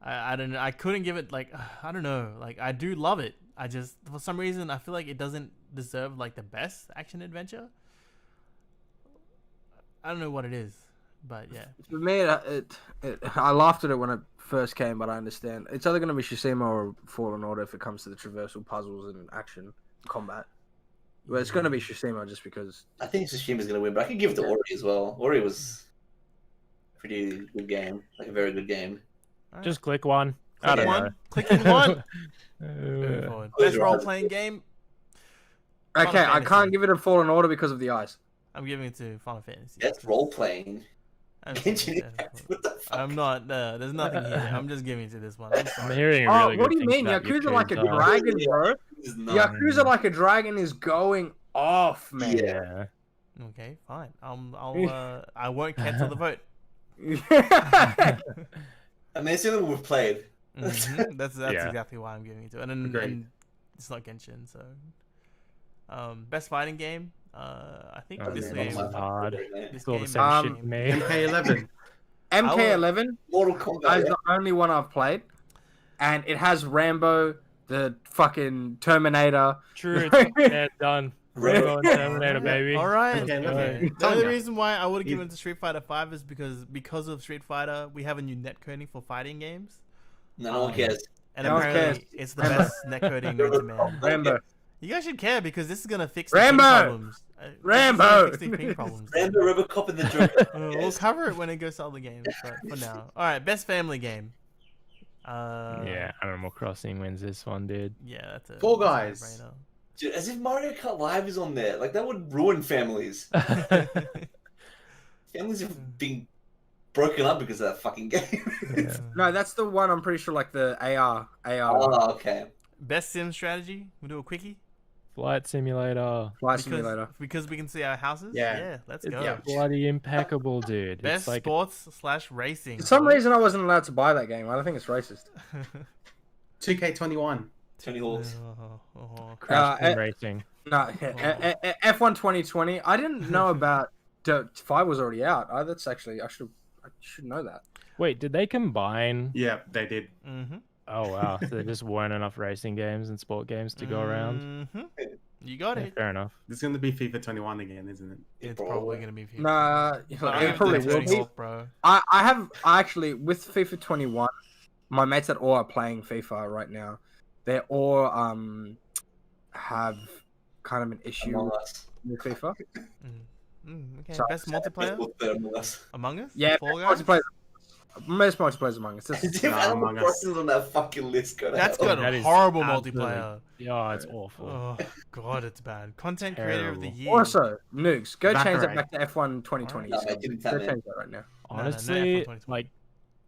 Speaker 5: I don't know. I couldn't give it like I don't know. Like I do love it. I just for some reason I feel like it doesn't deserve like the best action adventure. I don't know what it is. But yeah,
Speaker 1: for me, I laughed at it when it first came, but I understand it's either going to be Tsushima or Fallen Order if it comes to the traversal puzzles and action combat. Well, it's going to be Tsushima just because.
Speaker 4: I think Tsushima's going to win, but I could give it to Ori as well. Ori was a pretty good game, like a very good game.
Speaker 2: Just click one.
Speaker 5: Clicking one. Best role-playing game.
Speaker 1: Okay, I can't give it a Fallen Order because of the eyes.
Speaker 5: I'm giving it to Final Fantasy.
Speaker 4: That's role-playing. Genshin Impact. What the fuck?
Speaker 5: I'm not. There's nothing here. I'm just giving it to this one. I'm
Speaker 2: I'm
Speaker 5: sorry.
Speaker 2: hearing
Speaker 1: Oh,
Speaker 2: really
Speaker 1: what
Speaker 2: good
Speaker 1: do you
Speaker 2: things
Speaker 1: mean?
Speaker 2: about
Speaker 1: Yakuza like a
Speaker 2: Yakuza.
Speaker 1: dragon, bro.
Speaker 4: It's not.
Speaker 1: Yakuza like a dragon is going off, man.
Speaker 2: Yeah.
Speaker 5: Okay, fine. I won't cancel the vote.
Speaker 4: I mean, it's the only one we've played.
Speaker 5: That's
Speaker 2: Yeah.
Speaker 5: exactly why I'm giving it to. And
Speaker 3: Agreed.
Speaker 5: and it's not Genshin, so. Best fighting game. I think
Speaker 2: Oh,
Speaker 5: this
Speaker 2: man,
Speaker 5: game.
Speaker 2: this is hard.
Speaker 5: This
Speaker 2: It's all the
Speaker 5: game
Speaker 2: same
Speaker 5: is-
Speaker 2: shit to me.
Speaker 3: MK11.
Speaker 1: MK11
Speaker 4: Mortal
Speaker 1: is
Speaker 4: Kombat.
Speaker 1: the only one I've played, and it has Rambo, the fucking Terminator.
Speaker 2: True, yeah, done. Rambo and Terminator, baby.
Speaker 5: All right.
Speaker 3: Okay,
Speaker 5: Okay. The
Speaker 3: Tell
Speaker 5: only
Speaker 3: ya.
Speaker 5: reason why I would have
Speaker 3: You-
Speaker 5: given it to Street Fighter 5 is because of Street Fighter, we have a new netcoding for fighting games,
Speaker 4: No one cares.
Speaker 5: and
Speaker 1: No one
Speaker 5: apparently
Speaker 1: cares.
Speaker 5: it's the best netcoding known to man.
Speaker 1: Rambo.
Speaker 5: You guys should care because this is gonna fix
Speaker 1: Rambo!
Speaker 5: the ping problems. This is gonna
Speaker 1: Rambo!
Speaker 5: fix the ping problems.
Speaker 4: Rambo, Robocop, and the Joker.
Speaker 5: We'll cover it when it goes to other games, but for now. All right, best family game.
Speaker 2: Yeah, Animal Crossing wins this one, dude.
Speaker 5: Yeah, that's a
Speaker 3: Fall
Speaker 5: that's a
Speaker 3: Guys.
Speaker 4: Dude, as if Mario Kart Live is on there. Like, that would ruin families.
Speaker 5: no-brainer.
Speaker 4: Families have been broken up because of that fucking game.
Speaker 2: Yeah.
Speaker 1: No, that's the one. I'm pretty sure, like the AR.
Speaker 4: Oh, okay.
Speaker 5: Best sim strategy. We'll do a quickie.
Speaker 2: Flight Simulator.
Speaker 1: Flight Simulator.
Speaker 5: Because we can see our houses.
Speaker 3: Yeah.
Speaker 5: Let's
Speaker 2: It's
Speaker 5: go.
Speaker 3: Yeah.
Speaker 2: bloody impeccable, dude.
Speaker 5: Best
Speaker 2: It's like
Speaker 5: sports / racing.
Speaker 1: For some reason, I wasn't allowed to buy that game. I don't think it's racist.
Speaker 3: 2K21.
Speaker 4: Tony Hawk's.
Speaker 2: Crash Team
Speaker 1: uh,
Speaker 2: Racing.
Speaker 1: No, F1 2020. I didn't know about. 5 was already out. That's actually I should know that.
Speaker 2: Wait, did they combine?
Speaker 3: Yeah, they did.
Speaker 5: Mm-hmm.
Speaker 2: Oh wow, so there just weren't enough racing games and sport games to go around.
Speaker 5: Mm-hmm. You got
Speaker 2: Yeah,
Speaker 5: it.
Speaker 2: fair enough.
Speaker 3: It's going to be FIFA 21 again, isn't it?
Speaker 5: It's probably gonna be. FIFA.
Speaker 1: Nah,
Speaker 5: I
Speaker 1: it
Speaker 5: have
Speaker 1: probably
Speaker 5: the
Speaker 1: will
Speaker 5: Tony
Speaker 1: be.
Speaker 5: Hawk, bro.
Speaker 1: I actually with FIFA 21, my mates that all are playing FIFA right now, they all have kind of an issue
Speaker 4: Among Us.
Speaker 1: with FIFA.
Speaker 5: Okay.
Speaker 1: So-
Speaker 5: Best multiplayer.
Speaker 4: Among Us.
Speaker 5: Among Us.
Speaker 1: Yeah,
Speaker 5: Fall Guys?
Speaker 1: most multiplayer Among Us. This-
Speaker 4: If
Speaker 3: No,
Speaker 4: Animal
Speaker 3: Among Us.
Speaker 4: Crossing's on that fucking list, go to
Speaker 5: That's
Speaker 4: hell.
Speaker 5: got
Speaker 2: That is
Speaker 5: horrible
Speaker 2: absolutely-
Speaker 5: multiplayer.
Speaker 2: Yeah, it's awful.
Speaker 5: Oh god, it's bad. Content creator of the
Speaker 2: Terrible.
Speaker 5: year.
Speaker 1: Also, Nukes, go change that
Speaker 3: Baccarat.
Speaker 1: back to F1 2020.
Speaker 4: No,
Speaker 1: So
Speaker 4: I didn't
Speaker 1: go
Speaker 4: tap in.
Speaker 1: change that right now.
Speaker 2: Honestly,
Speaker 5: F1
Speaker 2: like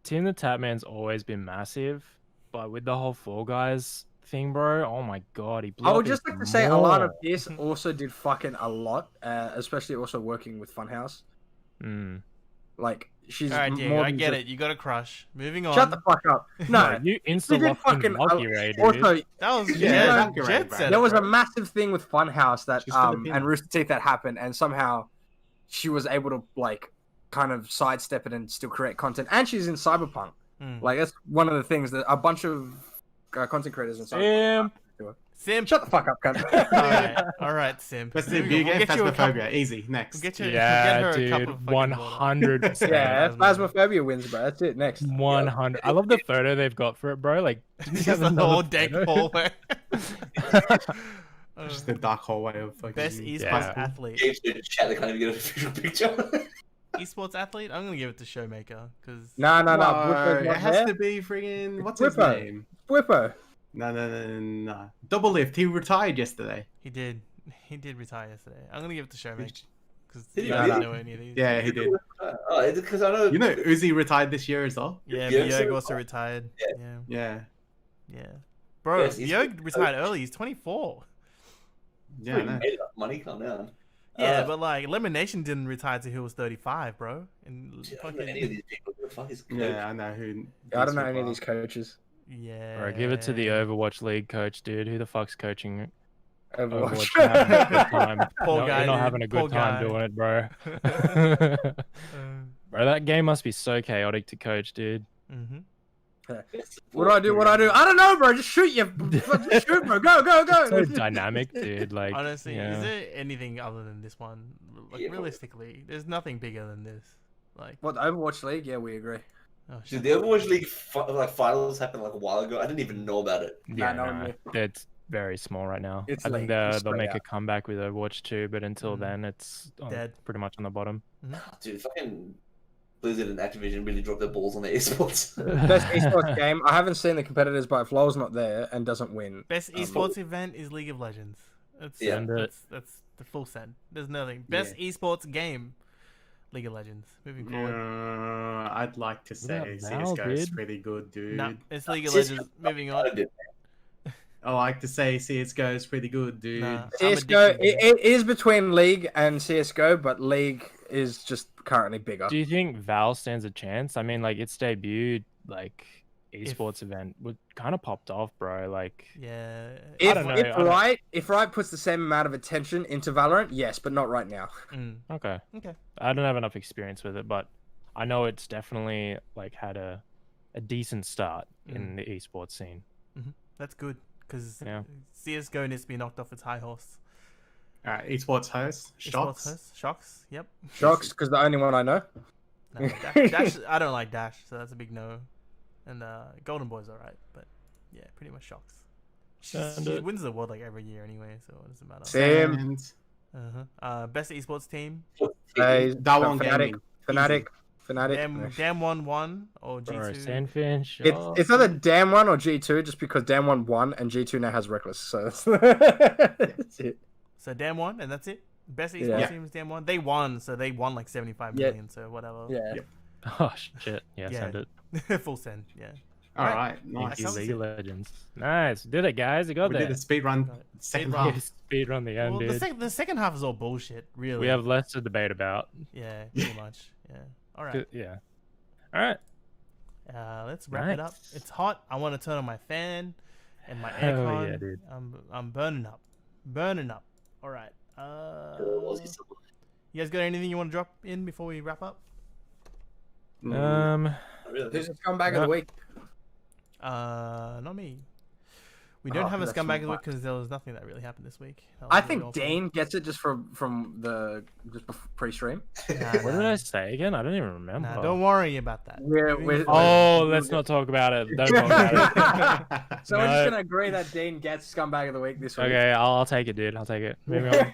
Speaker 2: Team the Tapman's always been massive, but with the whole Fall Guys thing, bro, oh my god, he blew
Speaker 1: I
Speaker 2: up
Speaker 1: would just
Speaker 2: his
Speaker 1: like to say
Speaker 2: mall.
Speaker 1: Alana Pierce also did fucking a lot, especially also working with Funhouse.
Speaker 2: Mm.
Speaker 1: Like she's
Speaker 5: All right, Diego,
Speaker 1: more
Speaker 5: I
Speaker 1: than
Speaker 5: get
Speaker 1: just-
Speaker 5: it. You got a crush. Moving on.
Speaker 1: Shut the fuck up. No,
Speaker 2: You
Speaker 1: she
Speaker 2: insta
Speaker 1: did
Speaker 2: locked in
Speaker 1: fucking.
Speaker 2: Lucky Ray, dude.
Speaker 1: Also,
Speaker 5: That was
Speaker 3: Yeah,
Speaker 5: Jed,
Speaker 3: Valkyrie,
Speaker 5: Jed
Speaker 3: bro.
Speaker 5: said
Speaker 1: there
Speaker 5: it,
Speaker 1: was a
Speaker 5: bro.
Speaker 1: massive thing with Funhouse that
Speaker 3: She's Filipino.
Speaker 1: and Rooster Teeth that happened, and somehow she was able to like kind of sidestep it and still create content. And she's in Cyberpunk.
Speaker 5: Mm.
Speaker 1: Like that's one of the things that a bunch of content creators in Cyberpunk.
Speaker 5: Simp.
Speaker 1: Shut the fuck up, cunt.
Speaker 5: All right, Simp.
Speaker 3: Best
Speaker 5: Moving
Speaker 3: video
Speaker 5: on. We'll
Speaker 3: game,
Speaker 5: get you a couple-
Speaker 3: Phasmophobia. Easy. Next.
Speaker 5: We'll get you.
Speaker 2: Yeah,
Speaker 5: we'll get her a cup
Speaker 2: dude,
Speaker 5: of fucking
Speaker 2: 100%.
Speaker 1: Yeah,
Speaker 5: water.
Speaker 1: Phasmophobia wins, bro. That's it. Next.
Speaker 2: 100. I love the photo they've got for it, bro. Like, didn't you
Speaker 5: Just
Speaker 2: have
Speaker 5: the
Speaker 2: another
Speaker 5: whole deck
Speaker 2: photo?
Speaker 5: hallway.
Speaker 3: Just the dark hallway of fucking.
Speaker 5: Best esports
Speaker 2: Yeah.
Speaker 5: athlete.
Speaker 4: Games to chat, they can't even get an official picture.
Speaker 5: Esports athlete. I'm gonna give it to Showmaker because
Speaker 1: No.
Speaker 3: No, it
Speaker 1: Not
Speaker 3: has
Speaker 1: there.
Speaker 3: to be friggin' what's his
Speaker 1: Whippo.
Speaker 3: name?
Speaker 1: Whippo.
Speaker 3: No. Double Lift. He retired yesterday.
Speaker 5: he did. He did retire yesterday. I'm gonna give it to Showmaker because
Speaker 4: Did he
Speaker 5: I
Speaker 1: really?
Speaker 5: didn't know any of these.
Speaker 3: Yeah, he did.
Speaker 4: Oh, because I know.
Speaker 3: You know, Uzi retired this year as well.
Speaker 5: Yeah,
Speaker 4: Yeah,
Speaker 5: Viog
Speaker 4: so-
Speaker 5: also retired.
Speaker 4: Yeah.
Speaker 5: Yeah.
Speaker 3: Yeah.
Speaker 5: Bro,
Speaker 4: Yes, he's-
Speaker 5: Viog retired early. He's 24.
Speaker 3: Yeah, I
Speaker 4: He
Speaker 3: know.
Speaker 4: made enough money, calm down.
Speaker 5: Yeah, but like Elimination didn't retire till he was 35, bro. And
Speaker 4: I don't know any of these people. Who the fuck is
Speaker 3: Yeah, I know who.
Speaker 1: I don't know any of these coaches.
Speaker 5: yeah.
Speaker 2: Or give it to the Overwatch League coach, dude. Who the fuck's coaching
Speaker 1: Overwatch.
Speaker 2: Overwatch? Having a good time.
Speaker 5: Poor
Speaker 2: No,
Speaker 5: guy,
Speaker 2: you're not
Speaker 5: dude.
Speaker 2: having a
Speaker 5: Poor
Speaker 2: good time
Speaker 5: guy.
Speaker 2: doing it, bro. Bro, that game must be so chaotic to coach, dude.
Speaker 5: Mm-hmm.
Speaker 1: What do I do? What do I do? I don't know, bro. Just shoot you. Just shoot, bro. Go, go, go.
Speaker 2: So dynamic, dude. Like,
Speaker 5: Honestly,
Speaker 2: yeah.
Speaker 5: is there anything other than this one? Like
Speaker 4: Yeah, but-
Speaker 5: realistically, there's nothing bigger than this. Like,
Speaker 1: What, the Overwatch League? Yeah, we agree.
Speaker 5: oh
Speaker 4: Dude,
Speaker 5: shit.
Speaker 4: the Overwatch League finals happened like a while ago. I didn't even know about it.
Speaker 2: Yeah,
Speaker 1: no,
Speaker 2: no,
Speaker 1: no.
Speaker 2: it's very small right now.
Speaker 1: It's
Speaker 2: I think
Speaker 1: like
Speaker 2: they'll
Speaker 1: spread
Speaker 2: make a
Speaker 1: out.
Speaker 2: comeback with Overwatch 2, but until then, it's
Speaker 5: Dead.
Speaker 2: pretty much on the bottom.
Speaker 4: Dude, fucking Blizzard and Activision really dropped their balls on their esports.
Speaker 1: Best esports game. I haven't seen the competitors, but if LoL's not there and doesn't win,
Speaker 5: Best esports event is League of Legends. That's,
Speaker 4: Yeah.
Speaker 5: that's the full send. There's nothing. Best esports game. League of Legends. Moving forward.
Speaker 3: I'd like to say
Speaker 2: about
Speaker 3: CS:GO
Speaker 2: Val,
Speaker 3: is
Speaker 2: dude?
Speaker 3: pretty good, dude.
Speaker 5: No, it's League of Legends. Moving on.
Speaker 3: I like to say CS:GO is pretty good, dude.
Speaker 5: Nah, I'm
Speaker 1: CS:GO,
Speaker 5: addicted,
Speaker 1: it is between League and CS:GO, but League is just currently bigger.
Speaker 2: Do you think Val stands a chance? I mean, like its debut, like esports event, would kind of popped off, bro. Like,
Speaker 5: Yeah.
Speaker 1: If,
Speaker 2: don't know,
Speaker 1: if
Speaker 2: I don't-
Speaker 1: Riot if Riot puts the same amount of attention into Valorant, yes, but not right now.
Speaker 2: okay.
Speaker 5: Okay.
Speaker 2: I don't have enough experience with it, but I know it's definitely like had a decent start in the esports scene.
Speaker 5: That's good because
Speaker 2: Yeah.
Speaker 5: CS:GO needs to be knocked off its high horse.
Speaker 3: All right, esports host, Shocks.
Speaker 5: Esports host, Shocks. Yep.
Speaker 1: Shocks, because the only one I know.
Speaker 5: No, Dash, I don't like Dash, so that's a big no. And Golden Boy's alright, but yeah, pretty much Shocks. She wins the world like every year anyway, so it doesn't matter.
Speaker 1: Same.
Speaker 5: Best esports team.
Speaker 3: Dawon
Speaker 1: Fnatic.
Speaker 3: Gaming.
Speaker 1: Fnatic.
Speaker 5: Damn 1-1 or G2.
Speaker 2: Or Sandfinch.
Speaker 1: It's either Damn 1 or G2, just because Damn 1 won and G2 now has Reckless, so that's it.
Speaker 5: So Damn 1 and that's it. Best esports team is Damn 1. They won, so they won like 75 million, so whatever.
Speaker 1: Yeah.
Speaker 2: Oh shit! Yeah, send it.
Speaker 5: Full send. Yeah.
Speaker 3: All right,
Speaker 2: Thank you,
Speaker 3: nice.
Speaker 2: League of Legends. Nice, did it, guys. You got
Speaker 3: We
Speaker 2: there.
Speaker 3: did a speed run, second half.
Speaker 2: Speed run the end,
Speaker 5: Well,
Speaker 2: dude.
Speaker 5: the second half is all bullshit, really.
Speaker 2: We have less to debate about.
Speaker 5: Yeah, pretty much. Yeah. All right.
Speaker 2: Yeah. All right.
Speaker 5: Let's wrap it up.
Speaker 2: Nice.
Speaker 5: It's hot. I want to turn on my fan and my
Speaker 2: Hell
Speaker 5: aircon.
Speaker 2: yeah, dude.
Speaker 5: I'm burning up. All right. You guys got anything you want to drop in before we wrap up?
Speaker 1: Who's the scumbag of the week?
Speaker 5: Not me. We don't have a
Speaker 1: that's
Speaker 5: scumbag of the
Speaker 1: fine.
Speaker 5: week because there was nothing that really happened this week.
Speaker 1: I think Dane gets it just from the pre-stream.
Speaker 2: What did I say again? I don't even remember.
Speaker 5: Nah, don't worry about that.
Speaker 2: Oh, let's not talk about it. Don't talk about it.
Speaker 1: So we're just gonna agree that Dane gets scumbag of the week this week.
Speaker 2: Okay, I'll take it, dude. I'll take it. Moving on.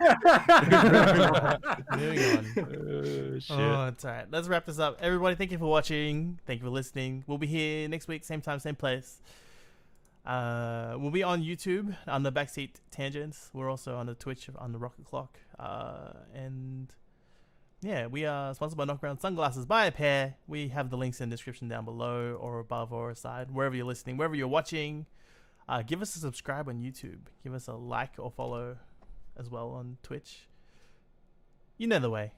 Speaker 5: Moving on.
Speaker 2: Oh, shit.
Speaker 5: Oh, it's all right. Let's wrap this up. Everybody, thank you for watching. Thank you for listening. We'll be here next week, same time, same place. We'll be on YouTube on the Backseat Tangents. We're also on the Twitch on the Rocket Clock. And yeah, we are sponsored by Knockaround Sunglasses. Buy a pair. We have the links in the description down below or above or aside, wherever you're listening, wherever you're watching. Give us a subscribe on YouTube. Give us a like or follow as well on Twitch. You know the way.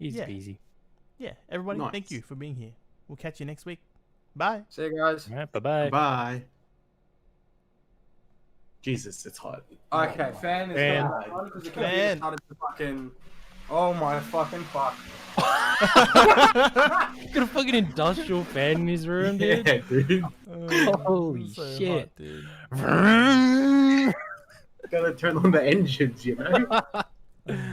Speaker 2: Easy
Speaker 5: Yeah.
Speaker 2: peasy.
Speaker 5: Yeah, everybody,
Speaker 3: Nice.
Speaker 5: thank you for being here. We'll catch you next week. Bye.
Speaker 1: See you guys.
Speaker 2: All right, bye-bye.
Speaker 3: Bye. Jesus, it's hot.
Speaker 1: Okay, fan is
Speaker 2: Fan.
Speaker 1: gone because the computer
Speaker 5: Fan.
Speaker 1: started to fucking. Oh my fucking fuck.
Speaker 2: Got a fucking industrial fan in his room, dude.
Speaker 3: Yeah, dude.
Speaker 2: Holy
Speaker 5: So hot,
Speaker 2: shit.
Speaker 5: dude.
Speaker 3: Gotta turn on the engines, you know?